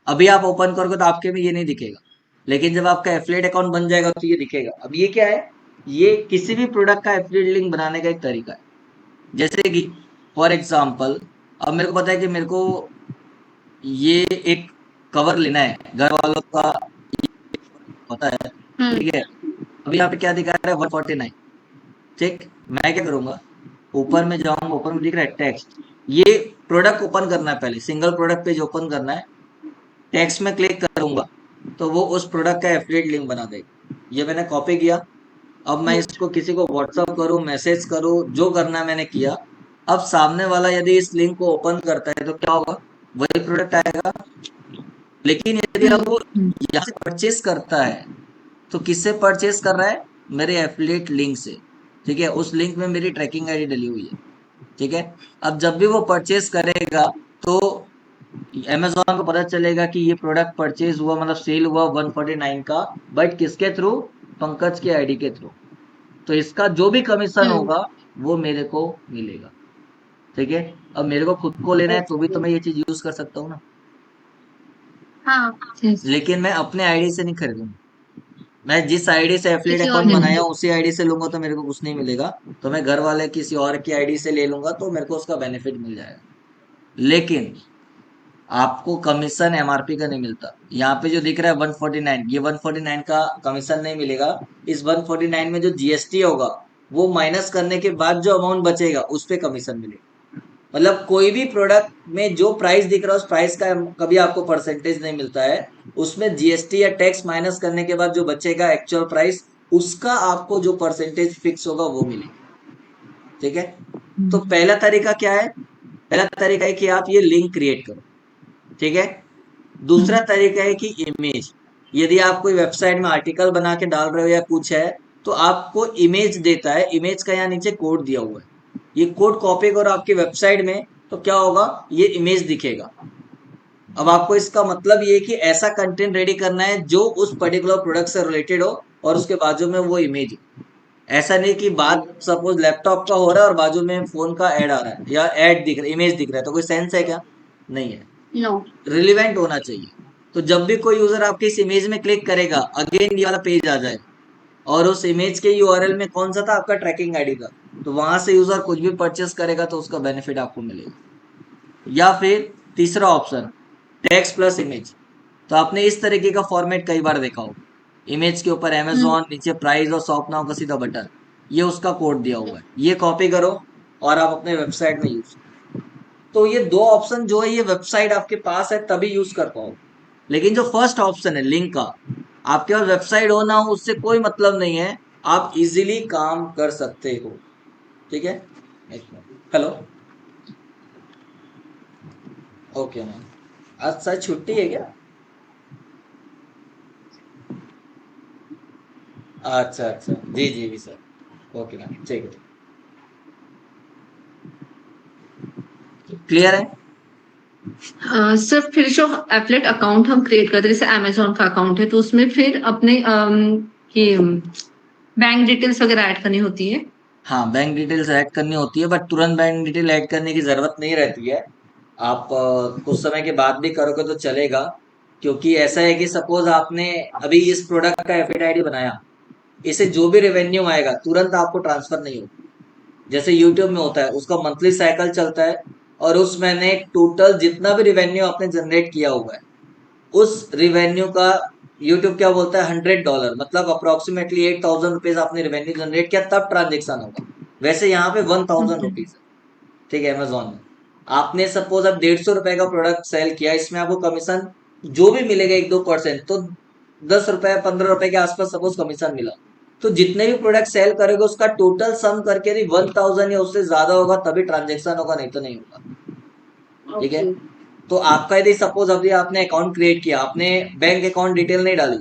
अभी आप ओपन करोगे तो आपके में ये नहीं दिखेगा, लेकिन जब आपका एफिलिएट अकाउंट बन जाएगा तो ये दिखेगा। अब ये क्या है, ये किसी भी प्रोडक्ट का एफिलिएट लिंक बनाने का एक तरीका है। जैसे कि फॉर एग्जांपल, अब मेरे को पता है कि मेरे को ये एक कवर लेना है घर वालों का, पता है, हम्म। ठीक है। अभी यहाँ पे क्या दिखा रहा है, 149, ठीक। मैं क्या करूंगा, ऊपर में जाऊंगा, ऊपर में दिख रहा है टेक्स्ट, ये प्रोडक्ट ओपन करना है, पहले सिंगल प्रोडक्ट पेज ओपन करना है, टेक्स्ट में क्लिक करूंगा तो वो उस प्रोडक्ट का एफिलिएट लिंक बना देगा। ये मैंने कॉपी किया, अब मैं इसको किसी को व्हाट्सअप करूं, मैसेज करूं, जो करना है मैंने किया। अब सामने वाला यदि इस लिंक को ओपन करता है तो क्या होगा, वही प्रोडक्ट आएगा। लेकिन यदि अब वो हम्म। यहाँ से परचेस करता है, तो किससे परचेस कर रहा है, मेरे एफिलिएट लिंक से, ठीक है, उस लिंक में मेरी ट्रैकिंग आईडी डली हुई है, ठीक है। अब जब भी वो परचेज करेगा तो अमेजोन को पता चलेगा कि ये प्रोडक्ट परचेज हुआ, मतलब सेल हुआ 149 का, बट किसके थ्रू? पंकज की आईडी के थ्रू। तो इसका जो भी कमीशन हम्म। होगा वो मेरे को मिलेगा, ठीक है। अब मेरे को खुद को लेना है तो भी तो ओके। मैं ये चीज यूज कर सकता हूँ ना, हाँ, यस। लेकिन मैं अपने आईडी से नहीं खरीदूंगा। मैं जिस आईडी से एफिलिएट किसी और अकाउंट के बनाया थ्रू। हूँ उसी आईडी से लूंगा तो मेरे को कुछ नहीं मिलेगा। तो मैं घर वाले किसी और की आईडी से ले लूंगा तो मेरे को उसका बेनिफिट मिल जाएगा। लेकिन आपको कमीशन एमआरपी का नहीं मिलता। यहाँ पे जो दिख रहा है 149, ये 149 का कमीशन नहीं मिलेगा। इस 149 में जो जीएसटी होगा वो माइनस करने के बाद जो अमाउंट बचेगा उस पे कमीशन मिलेगा। मतलब कोई भी प्रोडक्ट में जो प्राइस दिख रहा है उस प्राइस का कभी आपको परसेंटेज नहीं मिलता है। उसमें जीएसटी या टैक्स माइनस करने के बाद जो बचेगा एक्चुअल प्राइस, उसका आपको जो परसेंटेज फिक्स होगा वो मिलेगा, ठीक है। तो पहला तरीका क्या है? पहला तरीका है कि आप ये लिंक क्रिएट करो, ठीक है। दूसरा तरीका है कि इमेज, यदि आप कोई वेबसाइट में आर्टिकल बना के डाल रहे हो या कुछ है तो आपको इमेज देता है। इमेज का यहाँ नीचे कोड दिया हुआ है, ये कोड कॉपी करो आपकी वेबसाइट में तो क्या होगा, ये इमेज दिखेगा। अब आपको इसका मतलब ये है कि ऐसा कंटेंट रेडी करना है जो उस पर्टिकुलर प्रोडक्ट से रिलेटेड हो और उसके बाजू में वो इमेज हो। ऐसा नहीं कि बात सपोज लैपटॉप का हो रहा है और बाजू में फोन का ऐड आ रहा है या ऐड दिख रहा है, इमेज दिख रहा है, तो कोई सेंस है क्या? नहीं है। नो। रिलेवेंट होना चाहिए। तो जब भी कोई यूजर आपके इस इमेज में क्लिक करेगा, अगेन ये वाला पेज आ जाए और उस इमेज के यूआरएल में कौन सा था? आपका ट्रैकिंग आईडी था। तो वहां से यूजर कुछ भी परचेस करेगा तो उसका बेनिफिट आपको मिलेगा। या फिर तीसरा ऑप्शन, टेक्स्ट प्लस इमेज। तो आपने इस तरीके का फॉर्मेट कई बार देखा हो, इमेज के ऊपर हम्म। अमेजोन, नीचे प्राइस और शॉप नाउ का सीधा बटन, ये उसका कोड दिया हुआ है, ये कॉपी करो और आप अपने वेबसाइट में यूज। तो ये दो ऑप्शन जो है ये वेबसाइट आपके पास है तभी यूज कर पाओ। लेकिन जो फर्स्ट ऑप्शन है लिंक का, आपके पास वेबसाइट हो ना हो उससे कोई मतलब नहीं है, आप इजीली काम कर सकते हो, ठीक है। एक मिनट, हेलो, ओके मैम, आज सर छुट्टी है क्या? अच्छा अच्छा, जी जी जी सर, ओके मैम, ठीक है, क्लियर है। सर फिर जो एफलेट अकाउंट हम क्रिएट करते हैं जैसे अमेजोन का अकाउंट है तो उसमें फिर अपने ये बैंक डिटेल्स वगैरह ऐड करनी होती है। हाँ, बैंक डिटेल्स ऐड करनी होती है बट तुरंत बैंक डिटेल ऐड करने की जरूरत नहीं रहती है। आप कुछ समय के बाद भी करोगे तो चलेगा। क्योंकि ऐसा है कि सपोज आपने अभी इस प्रोडक्ट का एफिड आईडी बनाया, इसे जो भी रेवेन्यू आएगा तुरंत आपको ट्रांसफर नहीं होगा। जैसे यूट्यूब में होता है, उसका मंथली साइकिल चलता है और उस महीने टोटल जितना भी रेवेन्यू आपने जनरेट किया हुआ है उस रिवेन्यू का यूट्यूब क्या बोलता है, $100, मतलब अप्रोक्सीमेटली ₹8,000 आपने रेवेन्यू जनरेट किया तब ट्रांजेक्शन होगा। वैसे यहाँ पे ओके। ₹1,000 है, ठीक है। अमेजोन में आपने सपोज अब ₹150 का प्रोडक्ट सेल किया, इसमें आपको कमीशन जो भी मिलेगा 1-2%, तो ₹10 ₹15 के आसपास सपोज कमीशन मिला। तो जितने भी प्रोडक्ट सेल करोगे उसका टोटल सम करके यदि 1000 या उससे ज्यादा होगा तभी ट्रांजेक्शन होगा, नहीं तो नहीं होगा, ठीक है। ओके। तो आपका यदि सपोज अभी आपने अकाउंट क्रिएट किया, आपने बैंक अकाउंट डिटेल नहीं डाली,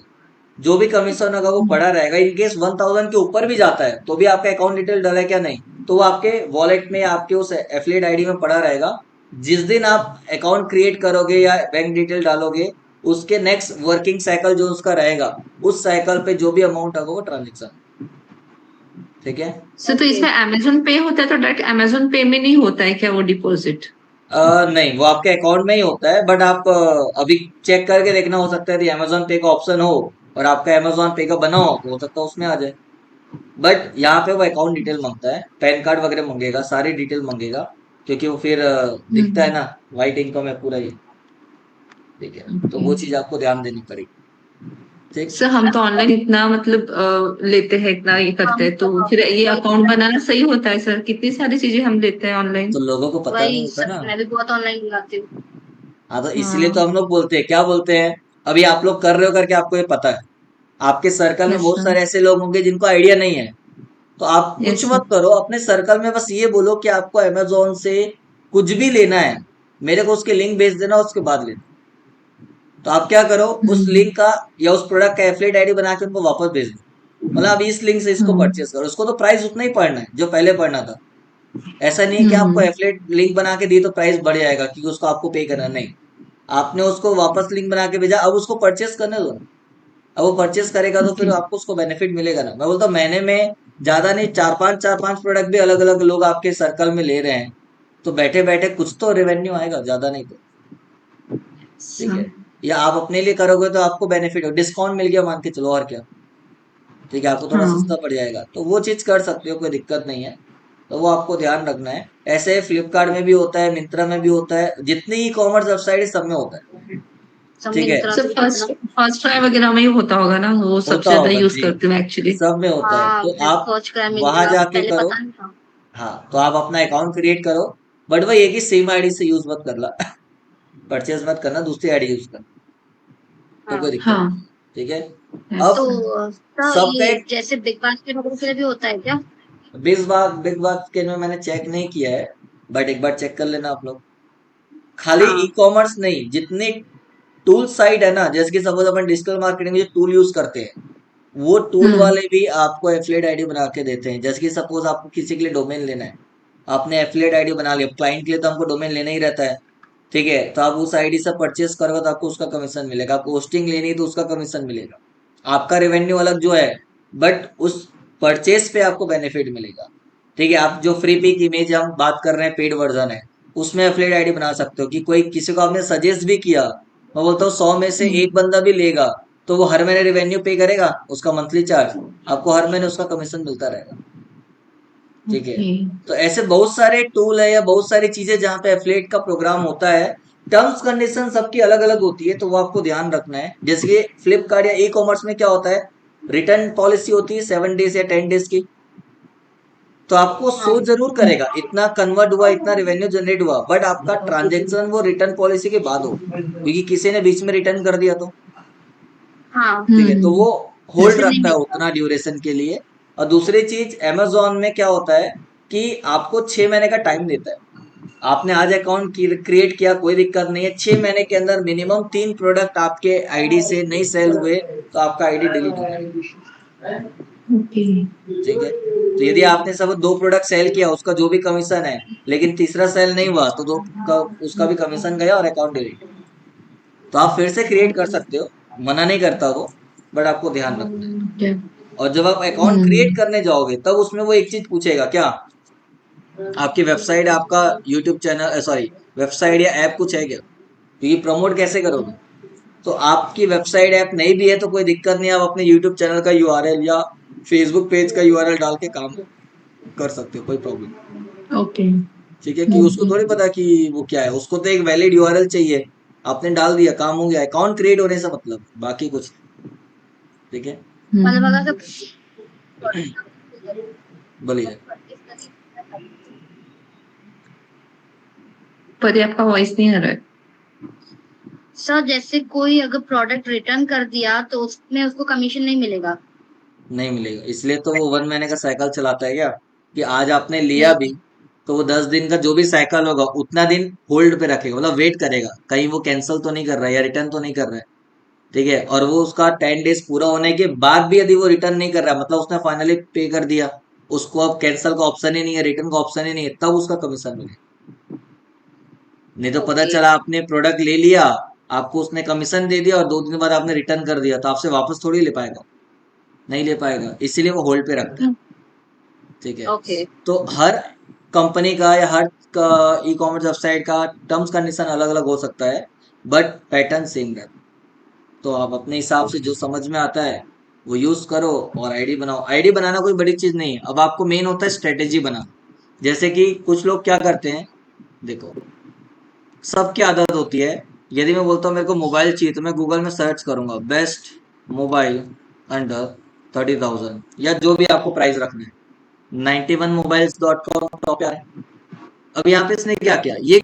जो भी कमीशन होगा वो पड़ा रहेगा। इन केस 1000 के ऊपर भी जाता है तो भी आपका अकाउंट डिटेल डाला है क्या? नहीं, तो वो आपके वॉलेट में, आपके उस एफिलिएट आईडी में पड़ा रहेगा। जिस दिन आप अकाउंट क्रिएट करोगे या बैंक डिटेल डालोगे, उसके नेक्स्ट वर्किंग साइकिल जो उसका रहेगा, उस साइकिल पे जो भी अमाउंट होगा वो ट्रांजेक्शन, ठीक है। सर तो ओके। इसमें अमेजोन पे होता है तो डायरेक्ट अमेजोन पे में नहीं होता है क्या वो डिपॉजिट? नहीं, वो आपके अकाउंट में ही होता है बट आप अभी चेक करके देखना, हो सकता है अमेजोन पे का ऑप्शन हो और आपका अमेजोन पे का बना हो तो हो सकता है उसमें आ जाए। बट यहाँ पे वो अकाउंट डिटेल मांगता है, पैन कार्ड वगैरह मांगेगा, सारी डिटेल मांगेगा। क्योंकि वो फिर दिखता है ना, वाइट इनकम है पूरा ये, ठीक है। तो ओके। वो चीज आपको ध्यान देनी पड़ेगी, ठीक। सर हम तो ऑनलाइन इतना मतलब लेते हैं इतना ये करते हम हैं तो तो फिर ये अकाउंट बनाना सही होता है सर? कितनी सारी चीजें हम लेते हैं ऑनलाइन। तो लोगों को पता नहीं वही होता सब ना। मैं भी बहुत ऑनलाइन मंगाती हूँ। हाँ, तो इसलिए तो हाँ। हम लोग बोलते हैं, क्या बोलते हैं, अभी आप लोग कर रहे हो करके आपको ये पता है। आपके सर्कल में यस बहुत सर। सारे ऐसे लोग होंगे जिनको आइडिया नहीं है। तो आप कुछ यस सर। मत करो, अपने सर्कल में बस ये बोलो कि आपको अमेजोन से कुछ भी लेना है, मेरे को उसके लिंक भेज देना, उसके बाद लेना। तो आप क्या करो, उस लिंक का या उस प्रोडक्ट का एफिलिएट आईडी बना के उनको वापस भेज दो। मतलब आप इस लिंक से इसको हम्म परचेस करो, उसको तो प्राइस उतना ही पड़ना है जो पहले पड़ना था। ऐसा नहीं है कि आपको हम्म एफिलिएट लिंक बना के दी तो प्राइस बढ़ जाएगा क्योंकि उसको आपको पे करना, नहीं। आपने उसको वापस लिंक बना के भेजा, अब उसको परचेस करने दो। अब वो परचेस करेगा तो फिर ओके आपको उसको बेनिफिट मिलेगा ना। मैं बोलता हूँ महीने में ज्यादा नहीं, चार पांच प्रोडक्ट भी अलग अलग लोग आपके सर्कल में ले रहे हैं तो बैठे बैठे कुछ तो रेवेन्यू आएगा, ज्यादा नहीं तो। ठीक है। या आप अपने लिए करोगे तो आपको बेनिफिट हो, डिस्काउंट मिल गया मान के चलो, और क्या। ठीक है, आपको थोड़ा सस्ता हाँ पड़ जाएगा तो वो चीज कर सकते हो, कोई दिक्कत नहीं है। तो वो आपको ध्यान रखना है। ऐसे फ्लिपकार्ट में भी होता है, मिंत्रा में भी होता है, जितनी ई कॉमर्स वेबसाइट है सब में होता है। सब ठीक है, मिंत्रा सर पे फर्स्ट कितना। फर्स्ट ट्राई वगैरह में ही होता होगा ना, वो होता सबसे ज्यादा होगा यूज जी, करते हैं एक्चुअली। सब में होता है। हाँ, तो मैंने आप सर्च करा वहां मिंत्रा, जाके पहले करो। पता नहीं था। हाँ, तो आप अपना अकाउंट क्रिएट करो। बट वही है कि सेम आईडी से यूज मत करना। परचेज मत करना, दूसरी आईडी यूज करना, तो कोई हाँ, दिक्कत नहीं। हाँ ठीक है। यस अब तो सबका ये एक जैसे बिग बास्केट वगैरह के लिए भी होता है क्या? बिग बास्केट में मैंने चेक नहीं किया है, बट एक बार चेक कर लेना आप लोग। खाली ई हाँ। कॉमर्स नहीं, जितने टूल साइट है ना, जैसे कि सपोज अपन डिजिटल मार्केटिंग में जो टूल यूज करते हैं, वो टूल हम्म वाले भी आपको एफिलिएट आईडी बना के देते हैं। जैसे कि सपोज आपको किसी के लिए डोमेन लेना है, आपने एफिलिएट आईडी बना लिया, क्लाइंट के लिए तो हमको डोमेन लेना ही रहता है। ठीक है, तो आप उस आईडी से परचेस करोगे तो आपको उसका कमीशन मिलेगा, आपको होस्टिंग लेनी है तो उसका कमीशन मिलेगा। आपका रेवेन्यू अलग जो है, बट उस परचेस पे आपको बेनिफिट मिलेगा। ठीक है, आप जो फ्री पिक इमेज हम बात कर रहे हैं, पेड वर्जन है, उसमें एफिलिएट आईडी बना सकते हो कि कोई किसी को आपने सजेस्ट भी किया, मैं बोलता हूँ 100 में से एक बंदा भी लेगा तो वो हर महीने रेवेन्यू पे करेगा, उसका मंथली चार्ज, आपको हर महीने उसका कमीशन मिलता रहेगा। ठीक है। ओके तो ऐसे बहुत सारे टूल है या बहुत सारी चीजें जहाँ पे एफिलिएट का प्रोग्राम होता है। टर्म्स कंडीशन सबकी अलग अलग होती है तो वो आपको ध्यान रखना है। जैसे कि फ्लिपकार्ट या ई कॉमर्स में क्या होता है, रिटर्न पॉलिसी होती है 7 डेज या 10 डेज की। तो आपको शो हाँ। जरूर करेगा इतना कन्वर्ट हुआ, इतना रेवेन्यू जनरेट हुआ, बट आपका ट्रांजेक्शन वो रिटर्न पॉलिसी के बाद होगा, क्योंकि किसी ने बीच में रिटर्न कर दिया तो। हाँ, ठीक है, तो वो होल्ड फिर नहीं रखता है मिलेगा। उतना ड्यूरेशन के लिए। और दूसरी चीज अमेजोन में क्या होता है कि आपको 6 महीने का टाइम देता है। आपने आज अकाउंट क्रिएट किया, कोई दिक्कत नहीं है, 6 महीने के अंदर मिनिमम 3 प्रोडक्ट आपके आईडी से नहीं सेल हुए तो आपका आईडी डिलीट हो जाएगा। ओके ठीक है, तो यदि आपने सब 2 प्रोडक्ट सेल किया, उसका जो भी कमीशन है, लेकिन तीसरा सेल नहीं हुआ तो उसका भी कमीशन गया और अकाउंट डिलीट। तो आप फिर से क्रिएट कर सकते हो, मना नहीं करता वो, बट आपको ध्यान रखना है। ओके और जब आप अकाउंट क्रिएट करने जाओगे तब उसमें वो एक चीज पूछेगा क्या, आपकी वेबसाइट, आपका यूट्यूब चैनल, सॉरी, वेबसाइट या ऐप कुछ है क्या, क्योंकि प्रमोट कैसे करोगे। तो आपकी वेबसाइट ऐप नहीं भी है तो कोई दिक्कत नहीं, आप अपने यूट्यूब चैनल का यूआरएल या फेसबुक पेज का यूआरएल डाल के काम कर सकते हो, कोई प्रॉब्लम। ओके ठीक है, कि उसको थोड़ी पता कि वो क्या है, उसको तो एक वैलिड यूआरएल चाहिए। आपने डाल दिया, काम हो गया, अकाउंट क्रिएट होने से मतलब, बाकी कुछ नहीं। ठीक है, मतलब अगर बोलिए। पर ये आपका वॉइस नहीं आ रहा है। सर जैसे कोई अगर प्रोडक्ट रिटर्न कर दिया तो उसमें उसको कमीशन नहीं मिलेगा? नहीं मिलेगा, इसलिए तो वो 1 महीने का साइकिल चलाता है क्या, कि आज आपने लिया नहीं। भी तो वो 10 दिन का जो भी साइकिल होगा उतना दिन होल्ड पे रखेगा, मतलब वेट करेगा कहीं वो कैंसिल तो नहीं कर रहा है या रिटर्न तो नहीं कर रहा है। ठीक है, और वो उसका 10 डेज पूरा होने के बाद भी यदि वो रिटर्न नहीं कर रहा है, मतलब उसने फाइनली पे कर दिया, उसको अब कैंसिल का ऑप्शन ही नहीं है, रिटर्न का ऑप्शन ही नहीं है, तब उसका कमीशन मिलेगा। नहीं तो पता ओके। चला आपने प्रोडक्ट ले लिया, आपको उसने कमीशन दे दिया और 2 दिन बाद आपने रिटर्न कर दिया, तो आपसे वापस थोड़ी ले पाएगा, नहीं ले पाएगा, इसीलिए वो होल्ड पे रखता है। ठीक है, ओके। तो हर कंपनी का या हर ई कॉमर्स वेबसाइट का टर्म्स कंडीशन अलग अलग हो सकता है, बट पैटर्न सेम रहता है। तो आप अपने हिसाब से जो समझ में आता है वो यूज करो और आईडी बनाओ। आईडी बनाना कोई बड़ी चीज नहीं है, अब आपको मेन होता है स्ट्रेटेजी बनाना। जैसे कि कुछ लोग क्या करते हैं, देखो, सबकी आदत होती है, यदि मैं बोलता हूँ मेरे को मोबाइल चाहिए तो मैं गूगल में सर्च करूंगा बेस्ट मोबाइल अंडर 30,000 या जो भी आपको प्राइस रखना है, 91mobiles.com टॉप पे आ रहा है। अब यहाँ पे इसने क्या किया, ये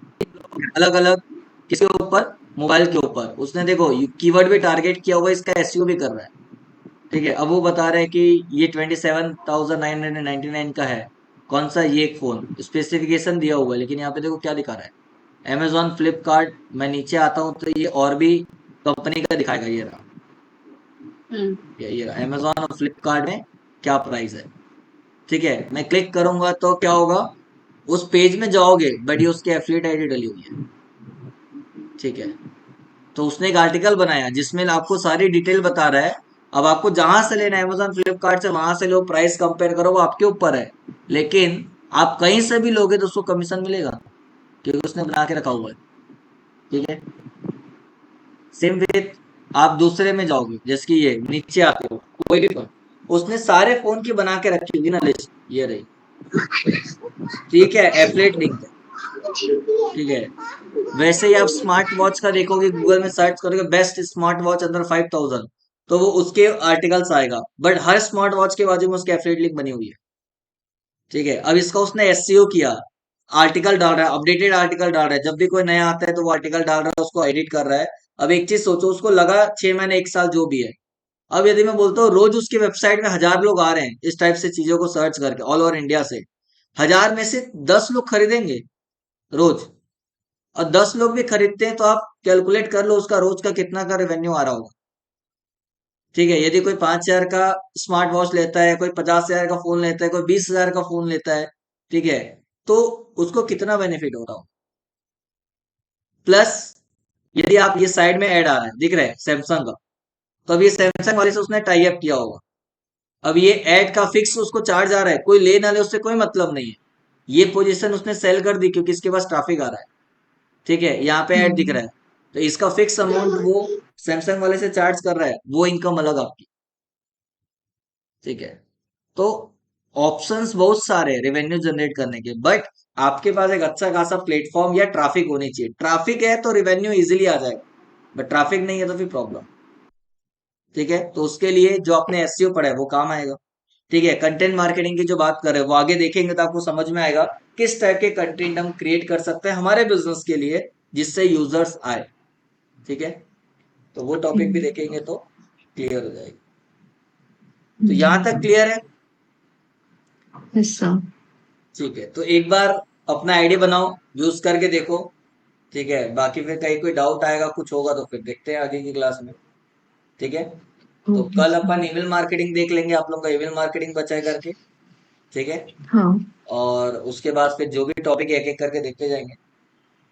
अलग अलग किसके ऊपर, मोबाइल के ऊपर उसने देखो कीवर्ड भी टारगेट किया हुआ है, इसका एसईओ भी कर रहा है। ठीक है, अब वो बता रहे हैं कि ये 27,999 का है, कौन सा, ये एक फोन स्पेसिफिकेशन दिया हुआ है, लेकिन यहाँ पे देखो क्या दिखा रहा है, अमेजॉन, फ्लिपकार्ट। मैं नीचे आता हूँ तो ये और भी कंपनी का दिखाएगा, ये रहा, हम्म। ये रहा अमेजॉन और फ्लिपकार्ट में क्या प्राइस है। ठीक है, मैं क्लिक करूंगा तो क्या होगा, उस पेज में जाओगे बट ये उसकी एफिलिएट आईडी डली हुई है। ठीक है, तो उसने एक आर्टिकल बनाया जिसमें आपको सारी डिटेल बता रहा है। अब आपको जहां से लेना है, अमेजोन फ्लिपकार्ट से, वहां से लो, प्राइस कंपेयर करो, वो आपके ऊपर है। लेकिन आप कहीं से भी लोगे तो उसको कमीशन मिलेगा, क्योंकि उसने बना के रखा हुआ है। ठीक है, सेम विथ आप दूसरे में जाओगे, जैसे कि ये नीचे आते हो, कोई भी फोन, उसने सारे फोन की बना के रखी होगी ना लिस्ट, ये रही। ठीक है, एफलेट लिंक है। ठीक है, वैसे ही आप स्मार्ट वॉच का देखोगे, गूगल में सर्च करोगे बेस्ट स्मार्ट वॉच अंडर 5000, तो वो उसके आर्टिकल्स आएगा, बट हर स्मार्ट वॉच के बाजू में उसकी एफिलिएट लिंक बनी हुई है। ठीक है, अब इसका उसने एसईओ किया, आर्टिकल डाल रहा है, अपडेटेड आर्टिकल डाल रहा है, जब भी कोई नया आता है तो वो आर्टिकल डाल रहा है, उसको एडिट कर रहा है। अब एक चीज सोचो, उसको लगा 6 महीने 1 साल जो भी है। अब यदि मैं बोलता हूँ रोज उसकी वेबसाइट में 1000 लोग आ रहे हैं इस टाइप से चीजों को सर्च करके ऑल ओवर इंडिया से, 1000 में से 10 लोग खरीदेंगे रोज, और 10 लोग भी खरीदते हैं तो आप कैलकुलेट कर लो उसका रोज का कितना का रेवेन्यू आ रहा होगा। ठीक है, यदि कोई 5,000 का स्मार्ट वॉच लेता है, कोई 50,000 का फोन लेता है, कोई 20,000 का फोन लेता है, ठीक है, तो उसको कितना बेनिफिट हो रहा हो। प्लस यदि आप ये साइड में ऐड आ रहा है दिख रहा है सैमसंग का, तो अब ये सैमसंग वाले से उसने टाई अप किया होगा। अब ये ऐड का फिक्स उसको चार्ज आ रहा है, कोई ले ना ले उससे कोई मतलब नहीं है। ये पोजीशन उसने सेल कर दी क्योंकि इसके पास ट्रैफिक आ रहा है। ठीक है, यहाँ पे ऐड दिख रहा है, तो इसका फिक्स अमाउंट वो सैमसंग वाले से चार्ज कर रहा है, वो इनकम अलग आपकी। ठीक है, तो ऑप्शंस बहुत सारे हैं रेवेन्यू जनरेट करने के, बट आपके पास एक अच्छा खासा प्लेटफॉर्म या ट्रैफिक होनी चाहिए। ट्रैफिक है तो रेवेन्यू इजीली आ जाएगा, बट ट्रैफिक नहीं है तो फिर प्रॉब्लम। ठीक है, तो उसके लिए जो आपने एसईओ पढ़ा है वो काम आएगा। ठीक है, कंटेंट मार्केटिंग की जो बात कर रहे हैं वो आगे देखेंगे तो आपको समझ में आएगा किस टाइप के कंटेंट हम क्रिएट कर सकते हैं हमारे बिजनेस के लिए, जिससे यूजर्स आए। ठीक है, तो वो टॉपिक भी देखेंगे तो क्लियर हो जाएगी। तो यहाँ तक क्लियर है। Yes sir. ठीक है, तो एक बार अपना आईडी बनाओ, यूज करके देखो। ठीक है, बाकी फिर कहीं कोई डाउट आएगा कुछ होगा तो फिर देखते हैं आगे की क्लास में। ठीक है, तो ओके कल अपन सर। ईमेल मार्केटिंग देख लेंगे, आप लोग का ईमेल मार्केटिंग बचा है करके। ठीक है, हाँ। और उसके बाद फिर जो भी टॉपिक एक एक करके देखते जाएंगे।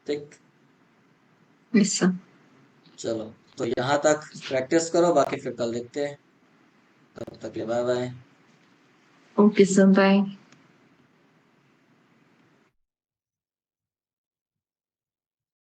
ठीक, यस सर। चलो, तो यहाँ तक प्रैक्टिस करो, बाकी फिर कल देखते हैं। तब तक के bye bye. Okay sir, bye.